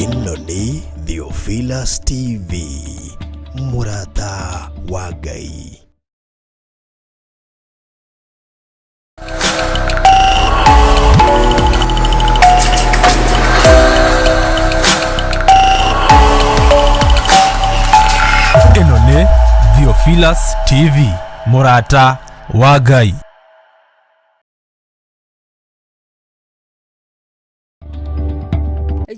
Ino ni Theophilus TV, Murata wa Ngai. Ino ni Theophilus TV, Murata wa Ngai.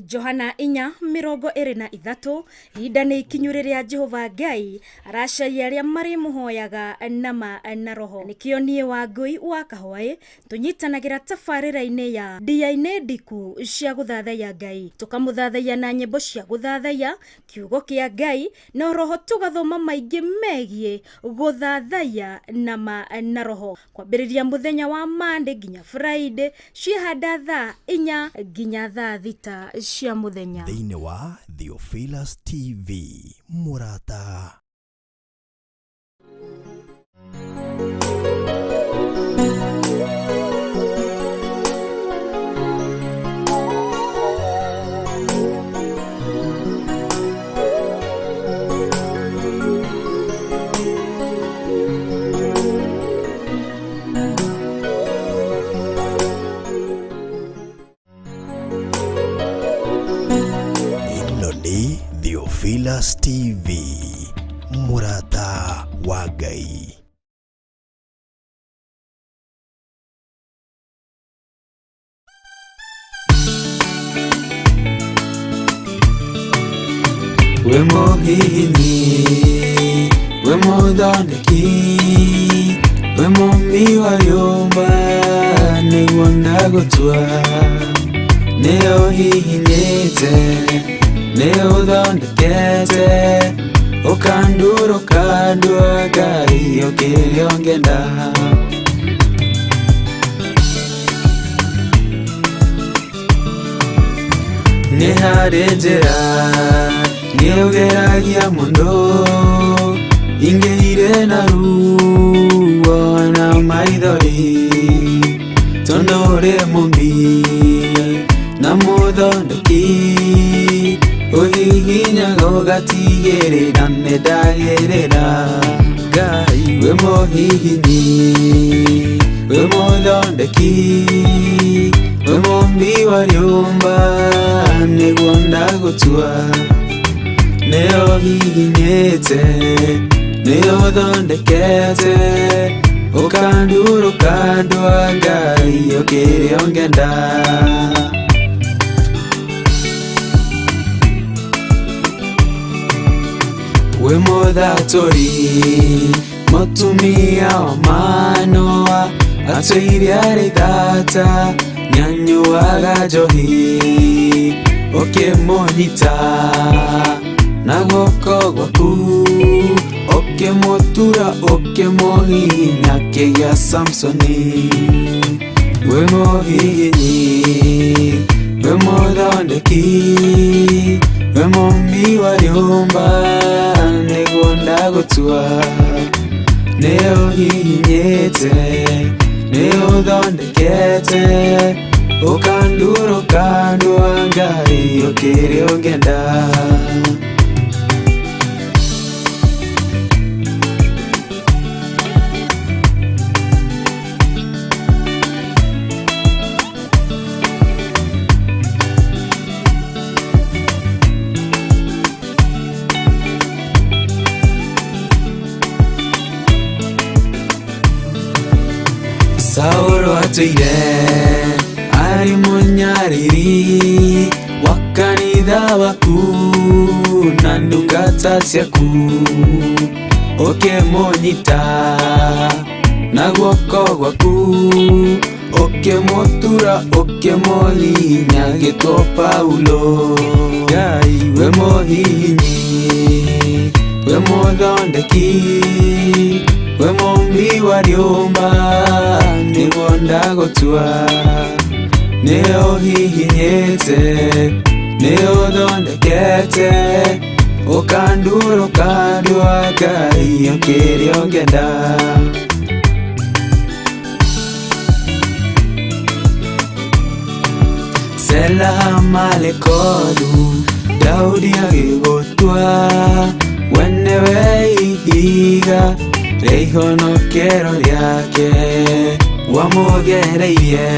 Johana 4:23 ihinda nĩ ikinyu rĩrĩa Jehova Ngai aracaria arĩa marĩ muhoyaga nama na roho. Nĩkĩo niĩ Wangui wa Kahũa tũnyitanagĩra tabarĩra-inĩ ya ndia-inĩ ndiku cia gũthathaiya Ngai, tũkamũthathaiya na nyĩmbo cia gũthathaiya kiugo kĩa Ngai, na roho tũgathoma maingĩ megiĩ gũthathaiya nama na roho, kwambĩrĩria mũthenya wa Monday nginya Friday ciahanda thaa 4 nginya thaa 6 cia muthenya. Thĩinĩ wa Theophilus TV, Murata. Theophilus TV, Murata wa Ngai. We mohini, we muthondeki, we mumbi wa nyũmba, nĩguo ndagũtua, nĩyo hihinyĩte, nĩyo ũthondekete, ũkandũrũka ndua Ngai ũkĩrĩa ũngĩenda. Nĩ harĩ njĩra nĩũgeragia mũndũ, ingĩire na ruo na maithori, tondũ ũrĩ mũmbi na mũthondeki, ũhihinyaga ũgatigĩrĩra nĩndagĩrĩra. Ngai we mũhihinyi, we mũthondeki, we mũmbi wa nyũmba, nĩguo ndagũtua, nĩyo hihinyĩte, nĩyo ũthondekete, ũkandũrũka ndua Ngai ũkĩrĩa ũngĩenda. We mũthatũri, mũtumia wa Manoa, atũire arĩ thata, nĩanyuaga njohi, ũkĩmũnyita na guoko gwaku, ũkĩmũtura ũkĩmũhihinya kĩgĩa Samsoni. We mũhihinyi, we mũthondeki, we mũmbi wa nyũmba, nĩguo ndagũtua, nĩyo hihinyĩte, nĩyo ũthondekete, ũkandũrũka ndua Ngai ũkĩrĩa ũngĩenda. Saũlũ atũire arĩ mũnyarĩri wa kanitha waku na ndungata ciaku, ũkĩmũnyita na guoko gwaku, ũkĩmũtura ũkĩmũhihinya gĩtwo Paulo. Ngai we mũhihinyi, we mũthondeki, we mũmbi wa nyũmba, nĩguo ndagũtua, nĩyo hihinyĩte, nĩyo ũthondekete, ũkandũrũka ndua Ngai ũkĩrĩa ũngĩenda. Sela malekodu Daudi agigotwa wenewe ihiga reihonokero riake wamugereirie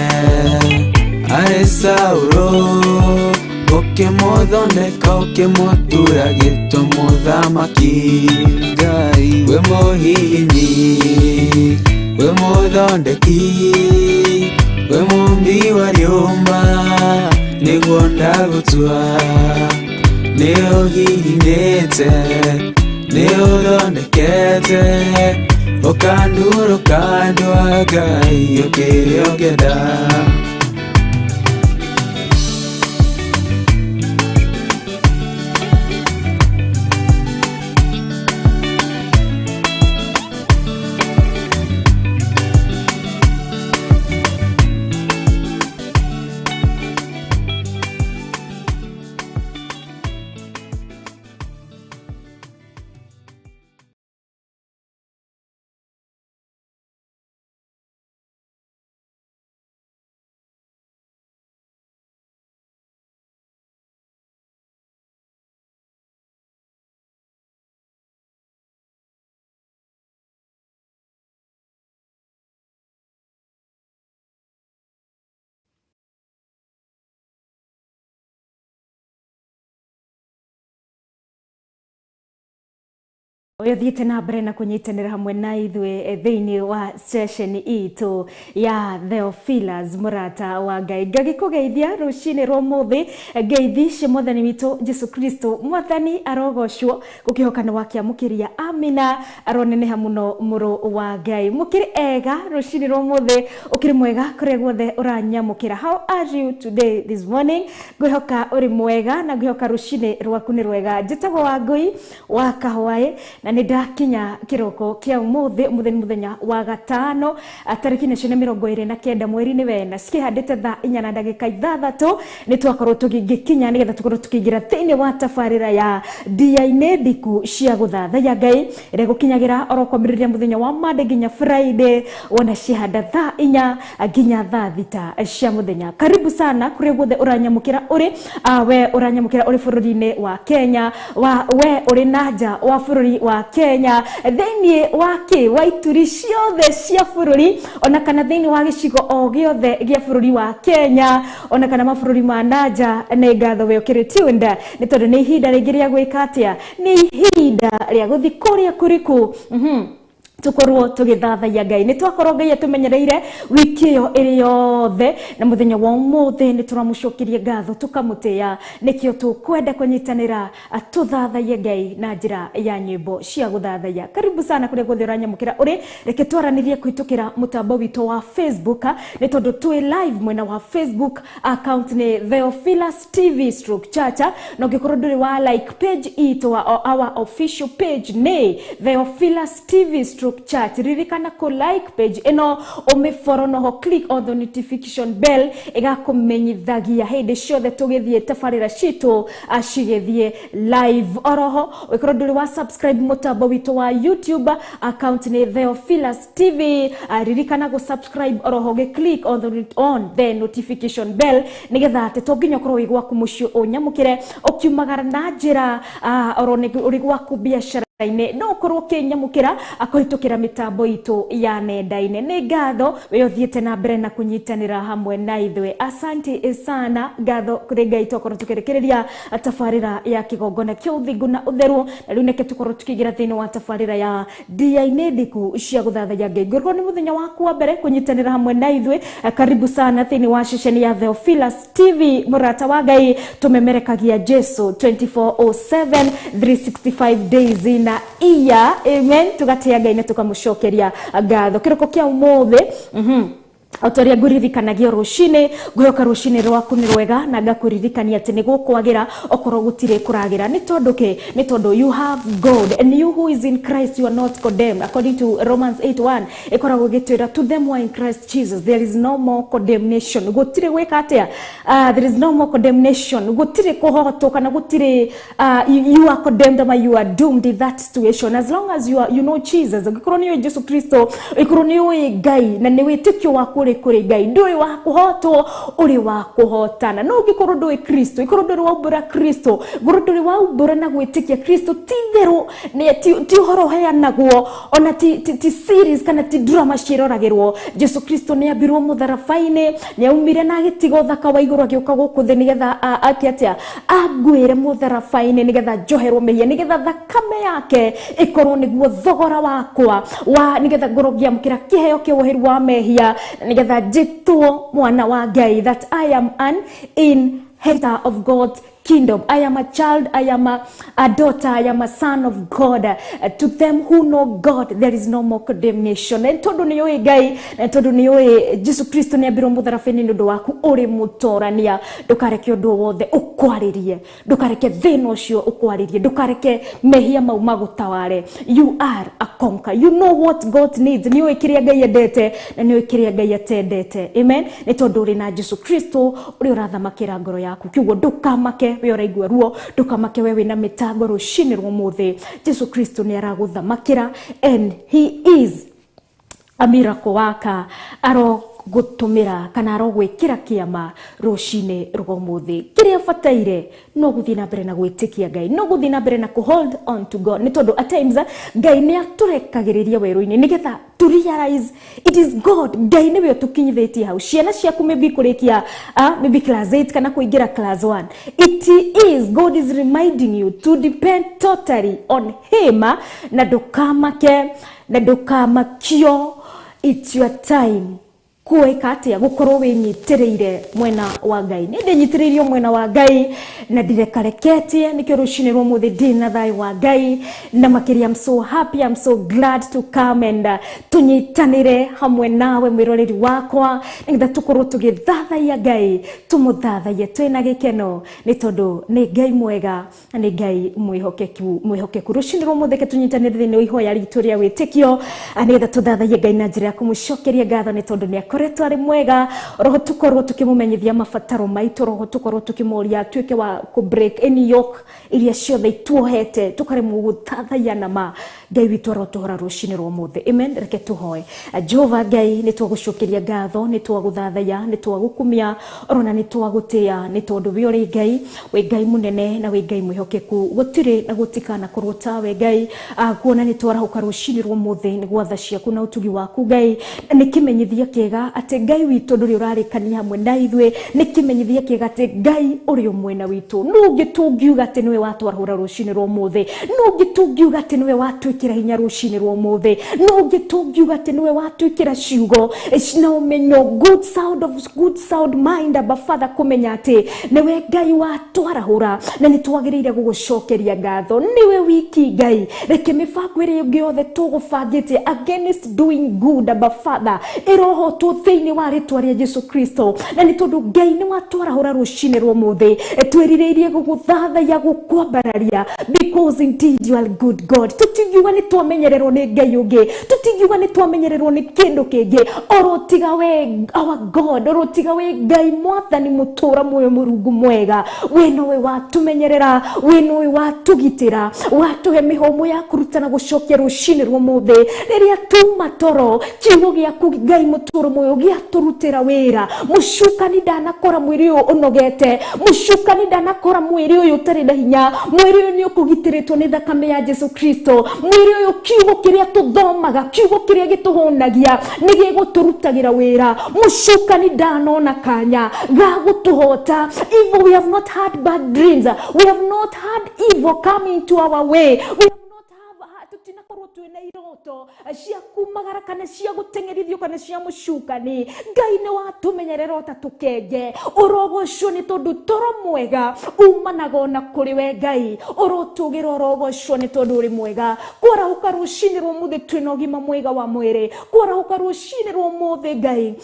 arĩ Saũlũ ũkĩmũthondeka ũkĩmũtura gĩtwa mũthamaki. Ngai wĩ mũhinyi wĩ mũthondeki wĩ mũmbi wa rĩũmba nĩguo ndagũtua nĩ ũhihinyĩte nĩ ũthondekete ũkandũa Ngai ũkĩrĩa ũngĩenda. Oyo thiete na mbere na kunyitanira hamwe na ithwe thiini wa session itu ya Theophilus Murata wa Ngai. Ngagikugeithia rucini rwa muthi ngeithi muthani witu Jesu Kristo mwathani arogoshwo gukihokana wakiamukiria amina aroneneha muno muru wa Ngai. Mukiri ega rucini rwa muthi ukiri mwega kure guothe uranyamukira. How are you today this morning? Gwihoka uri mwega na gwihoka rucini rwaku ni rwega. Njitagwo Wangui wa Kahwae na nidakinya kiroko kia muthenya wa gatano tariki ni 29 mweri ni wena cikihandite thaa 4:06 ni twakorwo tugikinya nigetha tukorwo tukigira thiini wa tafarira ya dia-ini ndiku cia guthathaiya Ngai ire gukinyagira orokwambiriria muthenya wa Monday nginya Friday wona cihanda thaa 4 nginya thaa 6 cia muthenya. Karibu sana kuri guothe uranyamukira uri we uranyamukira uri bururi-ini wa Kenya we uri nanja wa bururi wa Kenya thiini wake wa ituri ciothe cia bururi ona kana thiini wa gicigo o giothe gia bururi wa Kenya ona kana mabururi ma nanja ne ngatho we ukiritunde ni tondu ni ihinda ringi ria gwika atia ni ihinda ria guthi kuria kuriku tukorwo tugithathaiya Ngai. Ni twakorwo Ngai atumenyereire wiki yo iri yothe na muthenya wa umuthi ni turamucokirie ngatho tukamutia nikio tukwenda kunyitanira tuthathaiye Ngai na njira ya nyimbo cia guthathaiya. Karibu sana kuri guthi uranyamukira uri reke twaranirie kuitukira mutambo witu wa Facebook ni tondu twi live mwena wa Facebook account ni Theophilus TV /Chacha na ugikorwo nduri wa like page itu our official page ni Theophilus TV /Chat. Ririkana ko like page eno umiforo no click on the notification bell igakumenyithagia hindi ciothe tugithie tafarira citu acigithie live. Oroho wikorwo nduri wa subscribe mutambo witu wa YouTube account ni Theophilus TV. Ririkana go subscribe oroho ge click on the notification bell nigetha ati tonginya korwo igwaku mucio unyamukire ukiumagara na njira orone uri gwaku biashara ine no korwo kinyamukira akohitukira mitambo itu ya nenda-ine. Ni ngatho we uthiete na mbere na kunyitanira hamwe na ithwe. Asante sana ngatho kuri Ngai tokorwo tukirekereria tafarira ya kigongona kia uthingu na utheru na riu neke tukorwo tukigira thiini wa tafarira ya dia-ini ndiku cia guthathaiya Ngai. Ngorwo ni muthenya waku wa mbere kunyitanira hamwe na ithwe. Karibu sana thiini wa session ya Theophilus TV Murata wa Ngai. Tumemerekagia Jesu 24/7 365 days in iya. Amen. Tugatia Ngai na tukamucokeria ngatho kiroko kia umuthi Autoria guririkanagia rucini guyoka rucini rwaku ni rwega na ngakuririkania ati ni gukwagira okoro gutire kuragira ni tondu you have God and you who is in Christ you are not condemned according to Romans 8:1 ikoragwo gitwira to them who are in Christ Jesus there is no more condemnation. Gutire gweka atia there is no more condemnation. Gutire kuhoto kana gutire you are condemned or you are doomed in that situation as long as you know Jesus. Ikorwo ni Jesu Kristo ikorwo ni Ngai na ni witikio waku kuri Ngai nduri wa kuhotwo uri wa kuhotana no gikorwo nduri Kristo ikorwo nduri wa ubura Kristo guru nduri wa ubura na gwitikia Kristo titheru ne ti horo heanagwo ona ti series kana ti drama ciroragirwo Jesu Kristo ne abirwo mutharabaini ne aumire na gitigo thaka wa iguru agioka guku thi nigetha atia agwire mutharabaini nigetha njoherwo mehia nigetha thakame yake ikorwo niguo thogora wakwa wa nigetha ngorogia mukira kiheo kioheru wa mehia nigetha jitwo mwana wa Ngai that I am an inheritor of God's kingdom. I am a child, I am a daughter, I am a son of God. To them who know God, there is no more condemnation. And todo ni yoe Ngai, and todo ni yoe Jesu Kristo ni abiro mutharabaini nundu waku uri mutorania. Ndukareke undu wothe ukwaririe, ndukareke thina ucio ukwaririe, ndukareke mehia mau magutaware. You are a conqueror. You know what God needs. Ni yoe kiria Ngai endete na ni yoe kiria Ngai atendete. Amen. Ni tondu uri na Jesu Kristo uri urathamakira ngoro yaku. Kiugo ndukamake we oraigua ruo ndukamake wewe na mitango rucini rwo muthi. Jesu Kristo ni araguthamakira and he is a miracle waka aro gutumira kana arogwikira kiama rucini rwo muthi. Kiria fataire no guthina mbere na gwitikia Ngai, no guthina mbere na ku hold on to God. Ni tondu at times Ngai ni aturekagiriria weru-ini nigetha to realize it is God. Ngai niwe tukinyithitie hau ciana ciaku maybe kurikia maybe class 8 kana kuingira class 1. It is God is reminding you to depend totally on him na ndukamakio. It's your time kuweka atia gukorwo winyitireire mwena wa Ngai. Ninde nyitiririo mwena wa Ngai na direkareketie nikio rucini rwo muthi dina thai wa Ngai na makiri. I'm so happy, I'm so glad to come and tunyitanire hamwe nawe mwiroreri wakwa nigetha tukorwo tugithathaia Ngai, tumuthathaie twina gikeno ni tondu ni Ngai mwega na ni Ngai mwihokeku. Rucini rwo muthi ke tunyitanire thini wa ihoya ritu ria witikio nigetha tuthathaie Ngai na njira ya kumucokeria ngatho ni tondu ni koretwo ari mwega. Roho tukorwo tukimumenyithia mabataro maitu, roho tukorwo tukimoria tuike wa ku break any yoke iria ciothe tuohete tukaremwo guthathaia na ma. Ngai witu arotuhora rucini rwo muthi. Amen. Reke tuhoe. Jehova Ngai ni twagucokeria ngatho, ni twaguthathaia, ni twagukumia, orona ni twagutia ni tondu we uri Ngai, we Ngai munene na we Ngai mwihokeku. Gutire na gutikana kurota we Ngai kuona ni twarahuka rucini rwo muthi ni gwatha ciaku na utugi waku Ngai. Ni kimenyithia kiega ati Ngai witu nduri urarikania hamwe na ithwe. Ni kimenyithia kiega ati Ngai uri umwena witu. Nungi tungiuga ati niwe watwarahura rucini rwo muthi, nungi tungiuga ati niwe watwikira hinya rucini rwo muthi, nungi tungiuga ati niwe watwikira ciugo na umenyo good sound mind aba Father kumenya ati niwe Ngai watwarahura na ni twagirire gugucokeria ngatho. Niwe wiki Ngai, reke mibango iri ingi yothe tugubangite against doing good aba Father iroho tu thiini wa ritwa ria Jesu Kristo. Na ni tondu Ngai ni watwarahura rucini rwo muthi twirireirie guguthathaia gukwambararia because indeed you are good God. Tutigiuga ni twamenyererwo ni Ngai ungi, tutigiuga ni twamenyererwo ni kindu kingi orotiga we our God, orotiga we Ngai mwathani mutura muyo Murungu mwega. We nowe watumenyerera, we nowe watugitira, watuhe mihomo ya kurutana gucokia rucini rwo muthi riria tuma toro kiugo giaku Ngai muturo muyo giaturutira wira. Mucukani ndanakora mwiri uyu unogete, mucukani ndanakora mwiri uyu utari na hinya, mwiri uyu ni ukugitiritwo ni thakame ya Jesu Kristo. Mwiri uyu kiugo kiria tuthomaga, kiugo kiria gituhonagia ni giguturutagira wira. Mucukani ndanona kanya ga gutuhota. Evil, we have not had bad dreams, we have not had evil coming to our way, we have tutinakorwo twina iroto cia kumagara kana cia gutengerithio kana cia mucukani. Ngai ni watumenyerera utatukenge, urogocwo ni tondu toro mwega umanaga na kuri we Ngai. Urotugira urogocwo ni tondu uri mwega. Kwarahuka rucini rwo muthi twina ugima mwega wa mwiri, kwarahuka rucini rwo muthi Ngai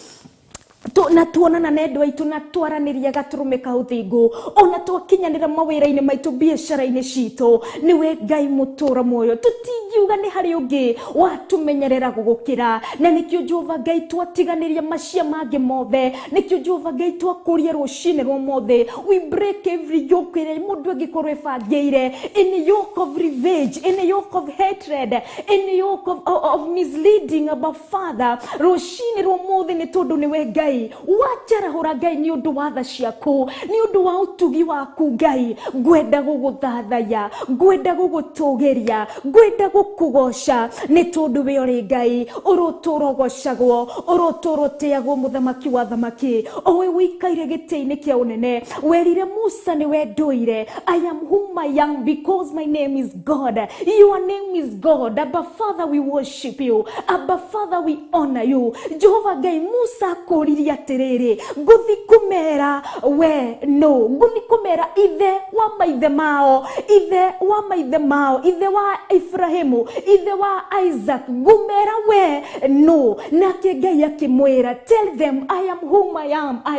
na tuonana na endwa itu na twaraniria gaturume ka uthingu ona twakinyanira mawira-ini maitu biacara-ini citu niwe Ngai mutura moyo tutingiuga ni hari ungi watumenyerera gugukira na nikio Jehova Ngai twatiganiria macia mangi mothe nikio Jehova Ngai twakuria rucine rwa mothe we break every yoke ire mundu angikorwo ebangeire any yoke of revenge any yoke of hatred any yoke of misleading about Father rucine rwa mothe ni tondu niwe Ngai wajarahura Ngai ni undu wa tha ciaku ni undu wa utugi waku Ngai ngwenda guguthathaya ngwenda gugutugiria ngwenda gukugoca ni tondu we uri Ngai uruturogocagwo uruturoteagwo muthamaki wa thamaki owe wikaire giti-ini kia unene werire Musa ni we nduire I am whom I am because my name is God your name is God Abba Father we worship you Abba Father we honor you Jehova Ngai Musa akuririe atiriri nguthi kumera we no nguthi kumera ithe wa maithe mao ithe wa Ibrahimu ithe wa Isaac ngumera we no nake Ngai akimwira tell them I am whom I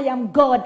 am God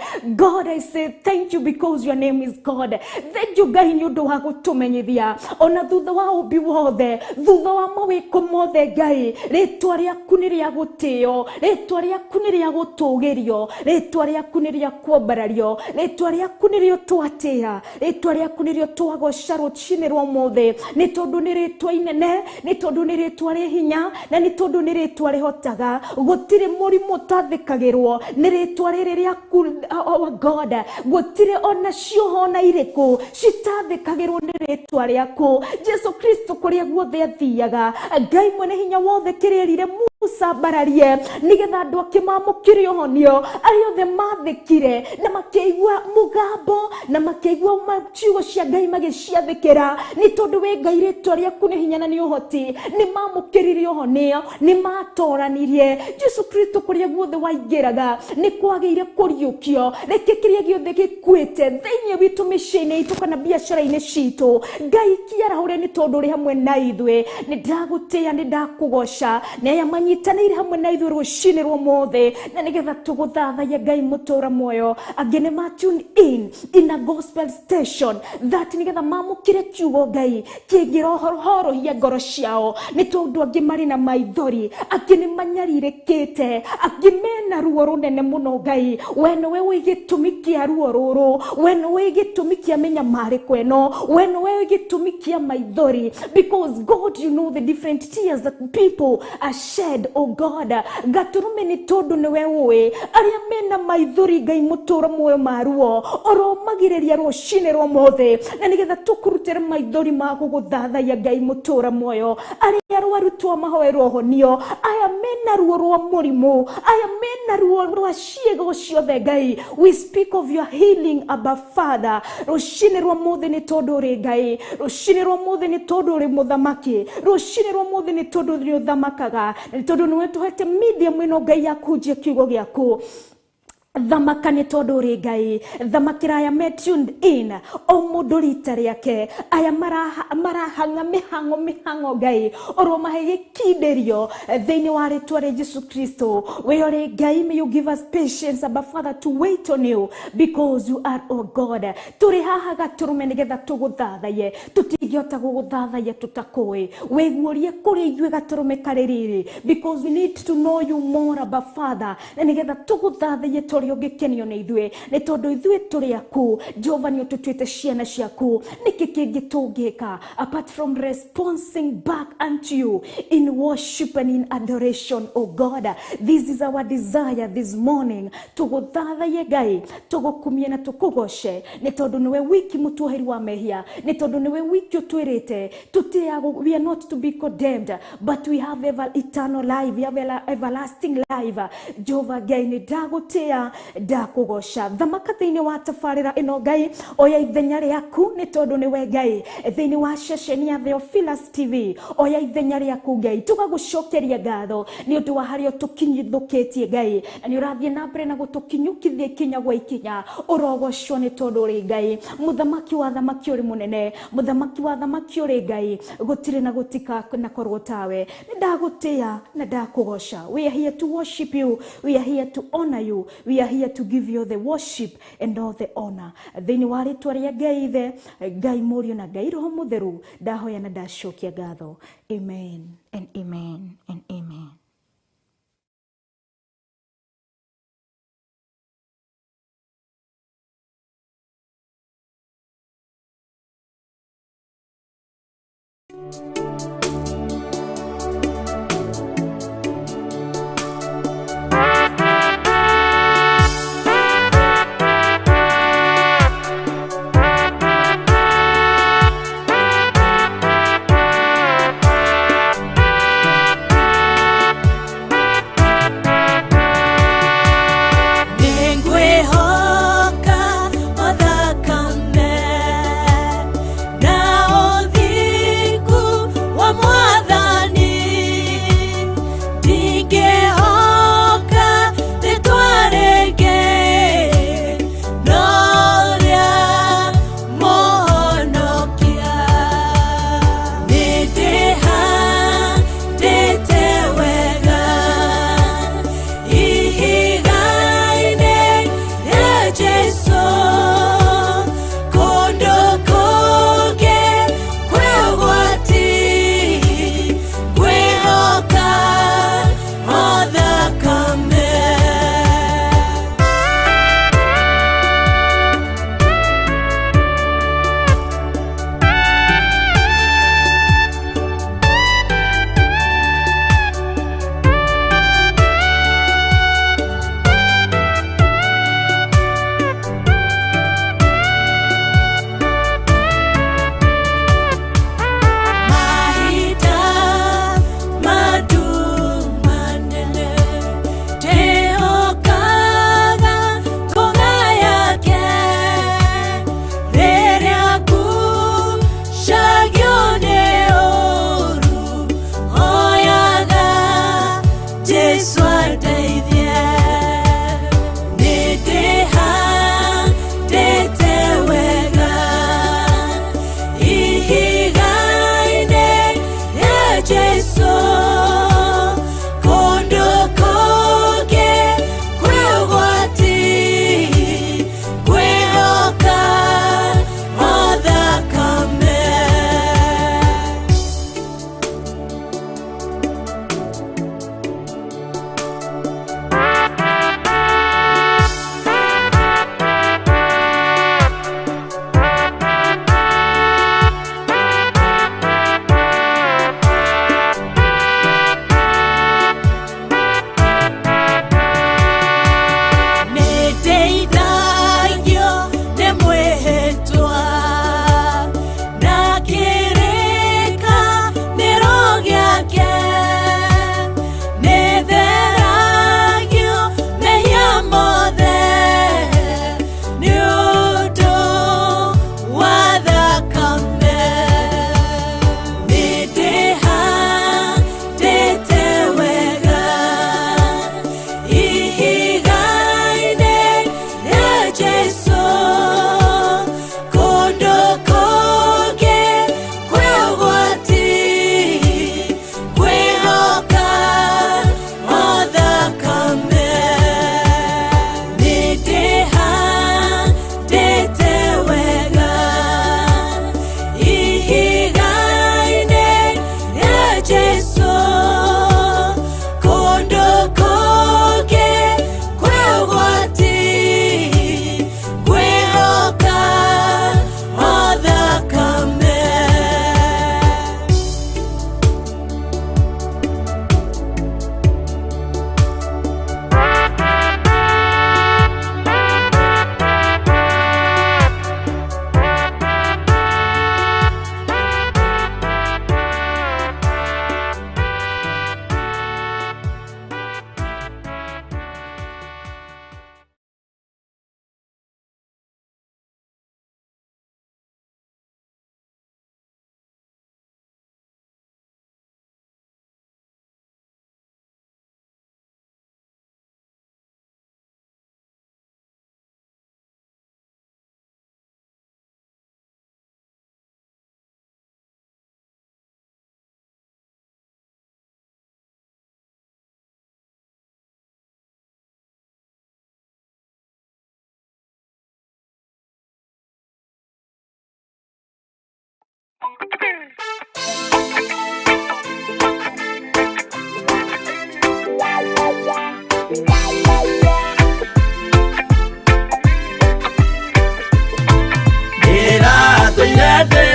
I say thank you because your name is God thank you Ngai ni undu wa gutumenyithia ona thutha wa ubi wothe thutha wa mawiko mothe Ngai ritwa riaku ni ria gutio ritwa riaku ni ria gutugirio ritwa riaku ni ria kuombarario ritwa riaku ni rio twatia ritwa riaku ni rio twagoca rucine rwa mothe ni tondu ni ritwa inene ni tondu ni ritwa ri hinya na ni tondu ni ritwa rihotaga gutire murimu tathikagirwo ni ritwa riri riaku our God gutire ona cioho na iriku citathikagirwo ni ritwa riaku Jesu Kristo kuria guothe athiaga Ngai mwene hinya wothe kirerire Musa bararie nigetha andu akimamukire uhonio aria othe mathikire na makeigua mugambo na makeigua maciugo cia Ngai magiciathikira ni tondu we Ngai ritwa riaku ni hinya na ni uhoti ni mamukirire uhonio ni matoranirie Jesu Kristo kuria guothe waingiraga ni kwageire kuriukio reke kiria giothe gikuite thiini witu micini itu kana biacara-ini citu Ngai kiarahure ni tondu ri hamwe na ithwe ni ndagutia ni ndakugoca ni aya manyitanire hamwe na ithwe rucine rwa mothe na nigetha tuguthathaya Ngai mutura moyo agene ma tune in a gospel station that nigetha mamukire kiugo Ngai kingirohorohia ngoro ciao ni tondu angi mari na maithori agene manyaririkite agimena ruo runene muno Ngai weno we wigitumikia ruo ruru weno we wigitumikia menya mari kweno weno we wigitumikia maithori because God you know the different tears that people are shed oh God gaturume ni tondu ni we uwe aria mena maithori Ngai mutura moyo maruo oro magiriria rucine rwa mothe na nigetha tukurutira maithori maku guthathaya Ngai mutura moyo aria rwarutwa mahoerwo honio aya mena ruo rwa murimu aya mena ruo rwa ciego ciothe Ngai we speak of your healing Abba Father rucine rwa mothe ni tondu ri Ngai rucine rwa mothe ni tondu ri muthamaki rucine rwa mothe ni tondu ri uthamakaga ni tondu ni wetuhete media mwino Ngai yakujia kiugo giaku thamaka ni tondu ri Ngai thamakira aya me tuned in o mundu rita riake aya marahanga mihango Ngai oro mahe gikinderio thiini wa ritwa ri Jesu Kristo we ori Ngai may you give us patience Abba Father to wait on you because you are oh God turi haha gaturume nigetha tuguthathaye tutingiota guguthathaye tutakoi we guorie kuri ithuĩ gaturume kaririri because we need to know you more Abba Father na nigetha tuguthathaye tori ogikenio na ithwe ni tondu ithwe turi aku Jehova ni ututuite ciana ciaku niki kingi tungika apart from responding back unto you in worship and in adoration oh God this is our desire this morning tuguthathaye Ngai tugukumie na tukugoce ni tondu niwe wiki mutuheri wa mehia ni tondu niwe wiki utwirite we are not to be condemned but we have eternal life we have everlasting life Jehova Ngai ni ndagutia ndakwenda ndakugosha thamaka thiini wa tafarira ino Ngai oya ithenya riaku ni tondu ni we Ngai thiini wa ceceni ya Theophilus TV oya ithenya riaku Ngai tugagucokeria ngatho ni undu wa hario tukinyithukitie Ngai ni urathie na mbere na gutukinyukithia ikinya gwa ikinya urogocwo ni tondu ri Ngai muthamaki wa thamaki uri munene muthamaki wa thamaki uri Ngai gutire na gutika na korwo tawe ndagutia na ndakugosha. We are here to worship you, we are here to honor you, we are here to give you the worship and all the honor. Thini wa ritwa ria Ngai Ithe, Ngai Murio na Ngai Roho Mutheru ndahoya na ndacokia ngatho. Amen and amen and amen. Now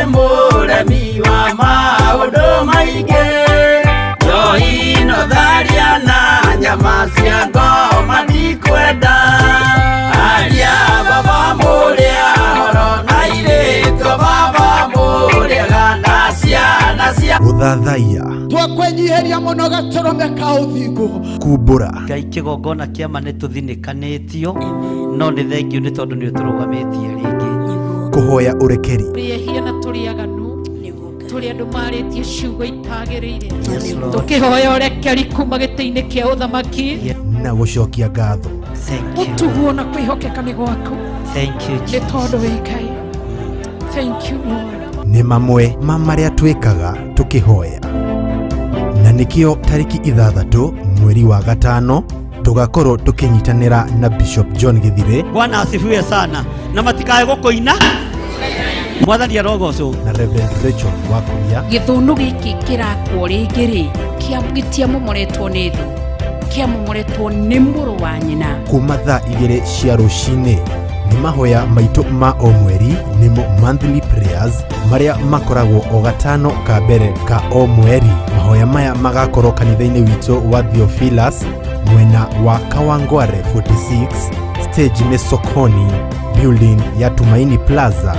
Muremi wa maundu maingi Joino tharia na nyama cia ngoma ndikwenda Aria baba muria horo na iritu baba muria na ciana cia Guthathaiya twakwenyiheria muno gatorome ka uthingu kumbura Ngai kigongona kiama nituthinikanitio no ni thengio ni tondu ni uturugametie ringi kuhoya urekeri Rĩhia na tũrĩaganu tũrĩ andũ marĩtie ciugo itagĩrĩire tũkĩhoya ũrekeri kuma gĩtĩ-inĩ kĩa ũthamaki na gucokia ngatho. ũtuguo na kwĩhokeka nĩ gwaku Thank you nĩ tondũ wĩ Ngai. Thank you Lord. Nĩ mamwe ma marĩa twĩkaga tũkĩhoya, na nĩkĩo tarĩki 6 mweri wa gatano tugakorwo tukinyitanira na Bishop John Githire. Bwana asifiwe sana na matikae gukoina mwathani arogoco na Reverend Rachel Wakuria. Gĩthũnũ gĩkĩ kĩrakwo rĩngĩ gĩtiamomoretwo nĩ thũ, kĩamomoretwo nĩ mũrũ wa nyina. Kuma thaa 2 cia rũcinĩ nĩ mahoya maitũ ma o mweri nĩmo monthly prayers marĩa makoragwo o gatano ka mbere ka o mweri. Mahoya maya magakorwo kanitha-inĩ witũ wa Theophilus mwena wa Kawangware 46, stage nĩ Sokoni, building ya Tumaini Plaza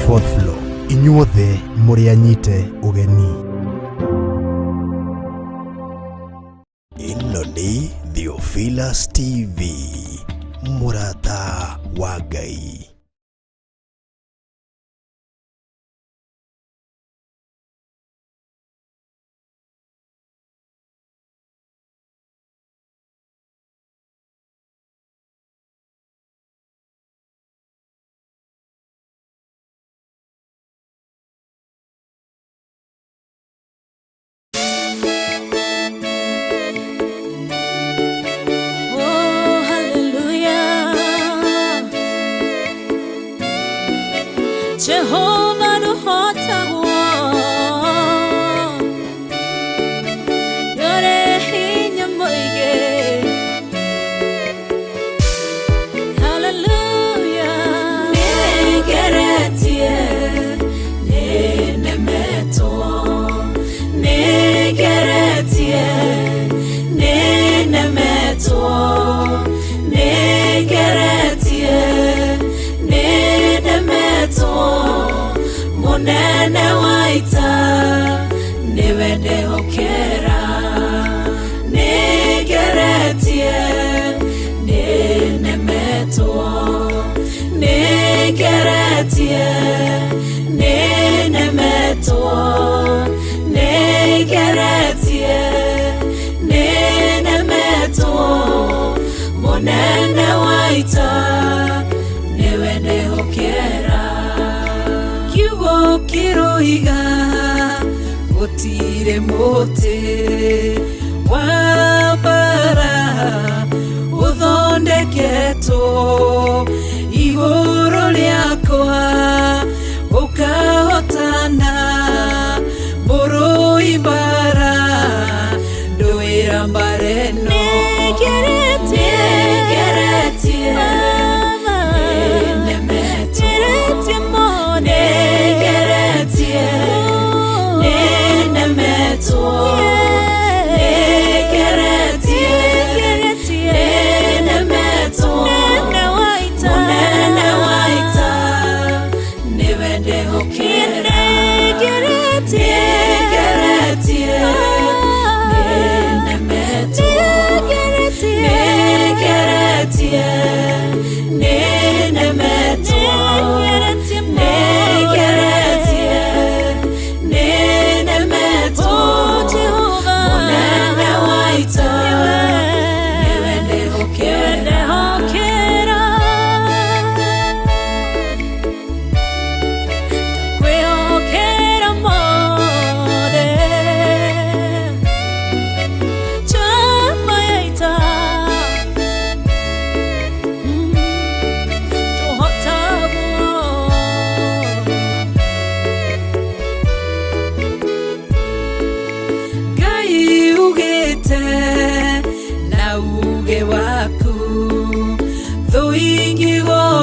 4th floor. Inyuothe mũrĩ anyite ũgeni. Ĩno nĩ Theophilus TV, mũrata wa Ngai. Jehovah no hota yore hinya moige. Hallelujah. Negeretie nenemeto, negeretie nenemeto, negeretie nenemeto. Munene waita niwende hokera negeretie nenemeto, negeretie nenemeto, negeretie nenemeto. Munene waita niwende hokera kiroiga gutire muti wa bara uthondeketo iguru riakwa ukahotana buru ibara nduira mbareno negeretie negeretie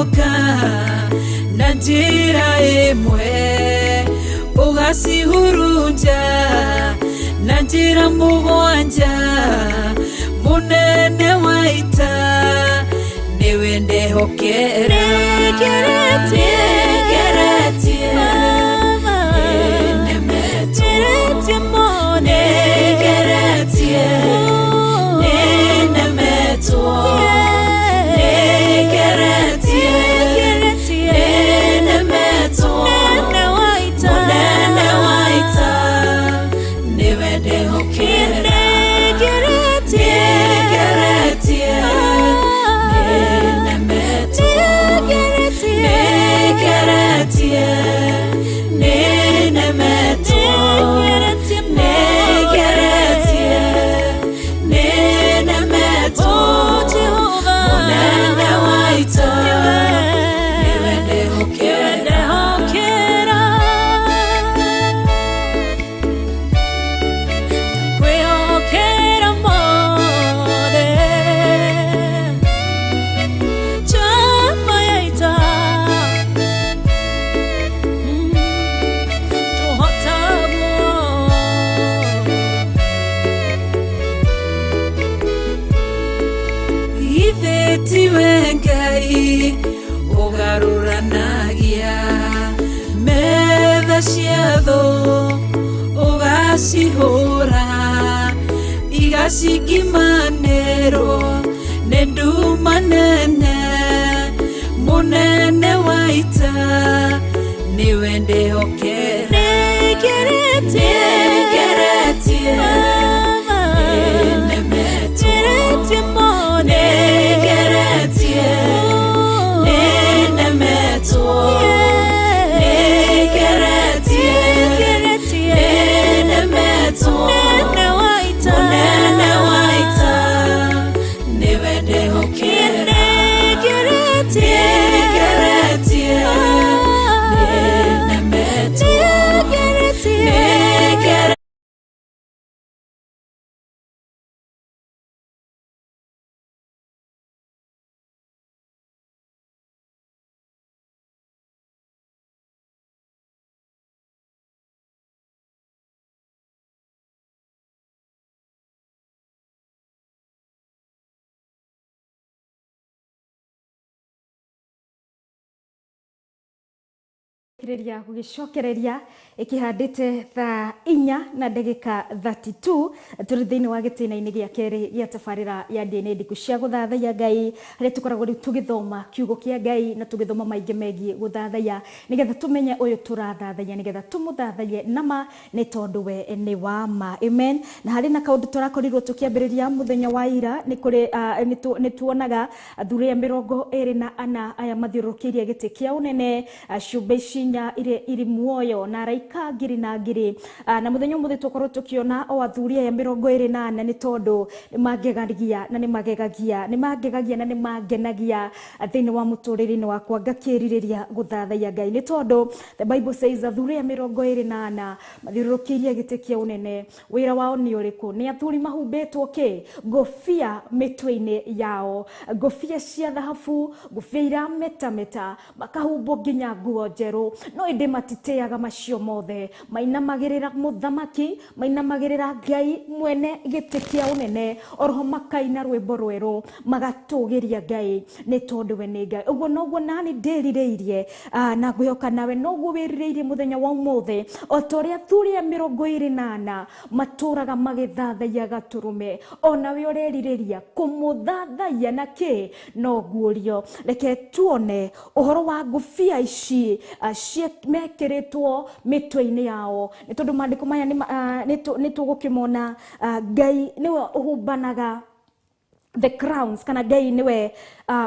cicoka na njĩra ĩmwe ũgacihurunja na njĩra mũgwanja mũnene wa ita nĩwe ndehokera Ugacihũra igacikimanĩrwo nĩ nduma nene mũnene wa ita nĩwe ndĩhokera kireria gugicokereria ikihandite thaa 4:32 turi thiini wa gitinaini gia keri gia tabarira ya ndini ndiku cia guthathaiya Ngai haria tukoragwo tugithoma kiugo kia Ngai na tugithoma maingi megie guthathaiya nigetha tumenye uyu turathathaiya nigetha tumuthathaie nama ni tondu we ni wa ma. Amen. Na hari na kaundu turakorirwo tukiambiriria muthenya wa ira ni kuri ni tuonaga athuria 24 aya mathiurukirie giti kia unene ciumbe nya iri muoyo na raika ngiri na ngiri na muthenya muthi tukorwo tukiona o athuria ya 28 ni tondu nimangegagia na nimagegagia na nimangenagia thiini wa muturire-ini wakwa ngakiririria guthathaiya Ngai ni tondu the Bible says athuria 28 mathiurukirie giti kia unene wira wao ni uriku ni athuri mahumbitwo ki ngofia mitwe-ini yao ngofia cia thahabu ngofia irametameta makahumbo nginya nguo njeru no inde matiteaga macio mothe mainamagirira muthamaki mainamagirira Ngai mwene giti kia unene oroho makaina rwimbo rweru magatugiria Ngai ni tondu we ni Ngai uguo noguo nani ndirireirie na ngwihoka nawe noguo wirireirie muthenya wa umuthe o toria thuria 28 maturaga magithathaiya gaturume onawe urerireria kumuthathaiya na ki no guorio reke tuone uhoro wa ngufia ici mekeretwo mitwe-ini yao ni tondu mandiko maya ni tugukimona Ngai niwe uhumbanaga the crowns kana Ngai niwe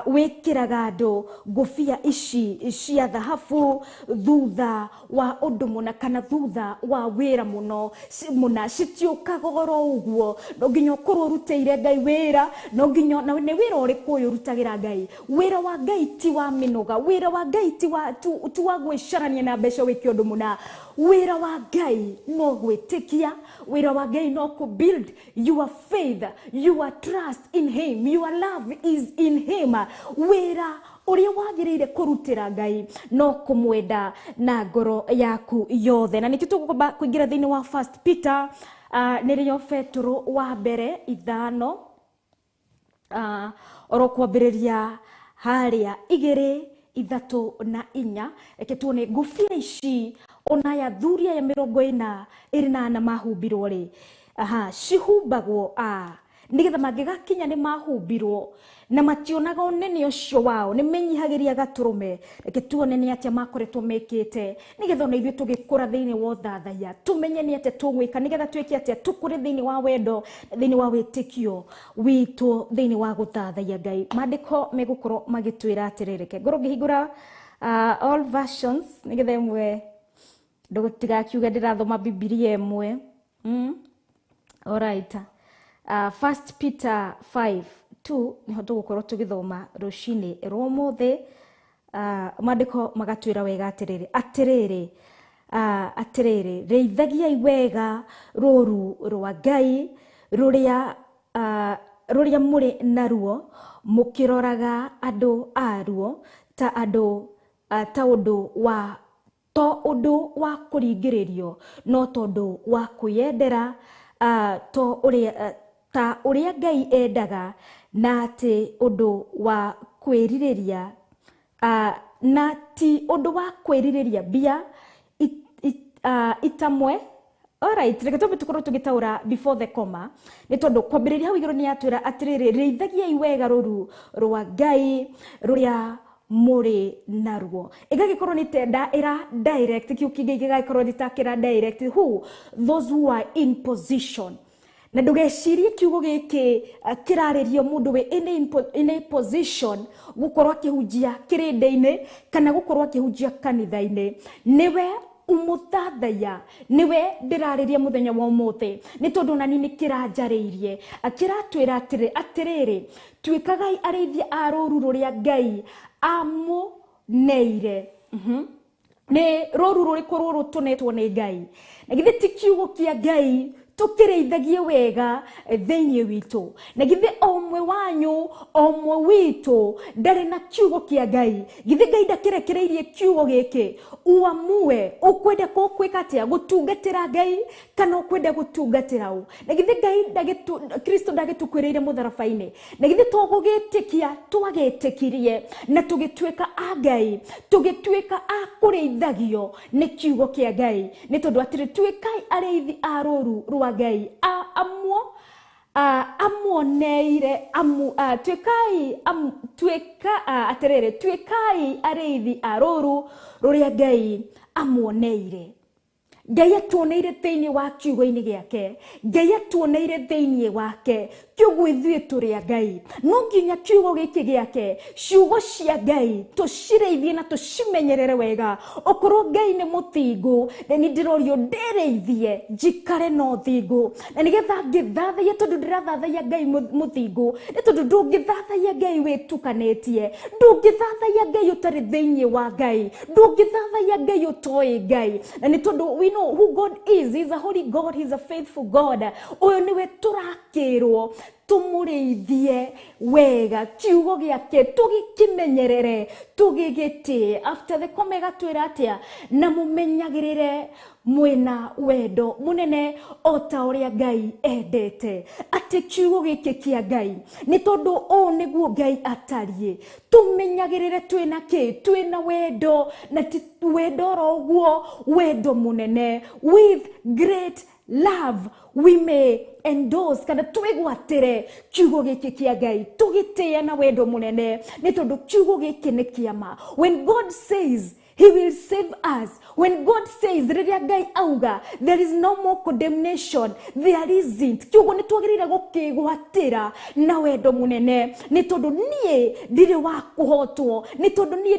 wikiraga andu ngufia ici cia thahabu thutha wa undu muna kana thutha wa wira muno muna citiukaga goro uguo no nginya ukorwo urutĩire Ngai wira no nginya na ni wira uriku uyu urutagira Ngai wira wa Ngai ti wa minoga wira wa Ngai ti wa gwicarania na mbeca wiki undu muna wira wa Ngai no gwitikia wira wa Ngai no ku build your faith your trust in him your love is in him wira uria wagirire kurutira Ngai no kumwenda na ngoro yaku yothe. Na niki tugukomba kuingira thiini wa 1 Peter nirio Petro wa mbere 5 oro kwambiriria haria 2:3-4 reke tuone ngufia ici ona ya thuria ya 40 mahumbirwo ri cihumbagwo nigetha mangigakinya ni mahumbirwo na mationaga unene ucio wao ni menyihagiria gaturume. Reke tuone ni atia makoretwo mekite nigetha ona ithuĩ tugikura thiini wa thathaia tumenye ni atia tugwika nigetha twike atia tukure thiini wa wendo thiini wa witikio witu thiini wa guthathaia Ngai. Maandiko megukorwo magitwira atiririke ngoro ngihingura all versions nigetha imwe ndugutigakiuga ndirathoma Biblia imwe. Alright. 1 Peter 5:2 niho tugukorwo tugithoma rucini rwomuthi. Maandiko magatwira wega atiriri reithagiai wega rũru rwa Ngai ruria muri naruo mukiroraga andu aruo ta undu wa kuringiririo no tondu wa kwiyendera ta uria Ngai endaga na ti undu wa kwiririria na ti undu wa kwiririria bia itamwe. Alright, reke tumbe tukorwo tugitaura before the comma ni tondu kwambiriria hau iguru ni atwira atiriri reithagiai wega rũru rwa Ngai ruria muri naruo. Igagikorwo ni tenda ira direct kiu kingi gigakorwo gitakira direct those who are in position. Na ndugecirie kiugo giki kiraririo mundu we in a position gukorwo akihunjia kirinde-ini kana gukorwo akihunjia kanitha-ini. Niwe umuthathaya niwe ndirariria muthenya wa umuthi ni tondu nani ni kiranjariirie akiratwira atiriri twikagai arithia a rũru ruria Ngai amuneire. Ni rũru ruriku rũrũ tunetwo ni Ngai na githe ti kiugo kia Ngai tukireithagie wega thiini witu na githe omwe wanyu omwe witu ndari na kiugo kia Ngai. Githe Ngai ndakirekereirie kiugo giki uamue ukwenda kwika atia gutungatira Ngai kana ukwenda gutungatira u. Na githe Ngai Kristo ndagitukwirire mutharabaini na githe tugugitikia twagetikirie na tugitwika a Ngai tugitwika a kureithagio ni kiugo kia Ngai ni tondu atiri twikai areithi a rũru rwa Ngai amuoneire twikai areithi a rũru ruria Ngai amuoneire. Ngai atuoneire thiini wa kiugo-ini giake, Ngai atuoneire thiini wake kiugo ithuĩ tũrĩ a Ngai. No nginya kiugo gĩkĩ gĩake ciugo cia Ngai tũcireithie na tũcimenyerere wega. Okorwo Ngai nĩ mũthingu na nĩ ndĩrorio ndĩreithie njikare no thingu na nĩgetha ngĩthathaia tondu ndirathathaia Ngai mũthingu nĩ tondu ndũngĩthathaia Ngai wĩtukanĩtie, ndũngĩthathaia Ngai ũtarĩ thĩinĩ wa Ngai, ndũngĩthathaia Ngai ũtoĩ Ngai. Na nĩ tondu we know who God is. He's a holy God, he's a faithful God. Ũyũ nĩwe tũrakĩrwo tumureithie wega kiugo giake tugikimenyerere tugigite. After the comma twira atia na mumenyagirire mwena wendo munene ota uria Ngai endete. Ati kiugo giki kia Ngai ni tondu o niguo Ngai atarie tumenyagirire twina twina wendo na wendo roguo wendo munene with great love we may endorse kana twigwatire kiugo giki kia Ngai tugitia na wendo munene ni tondu kiugo giki ni kiama. When God says he will save us, when God says riria Ngai auga there is no more condemnation, there isn't. Kiugo ni twagirira gukigwatira na wendo munene ni tondu nie ndire wa kuhotwo, ni tondu nie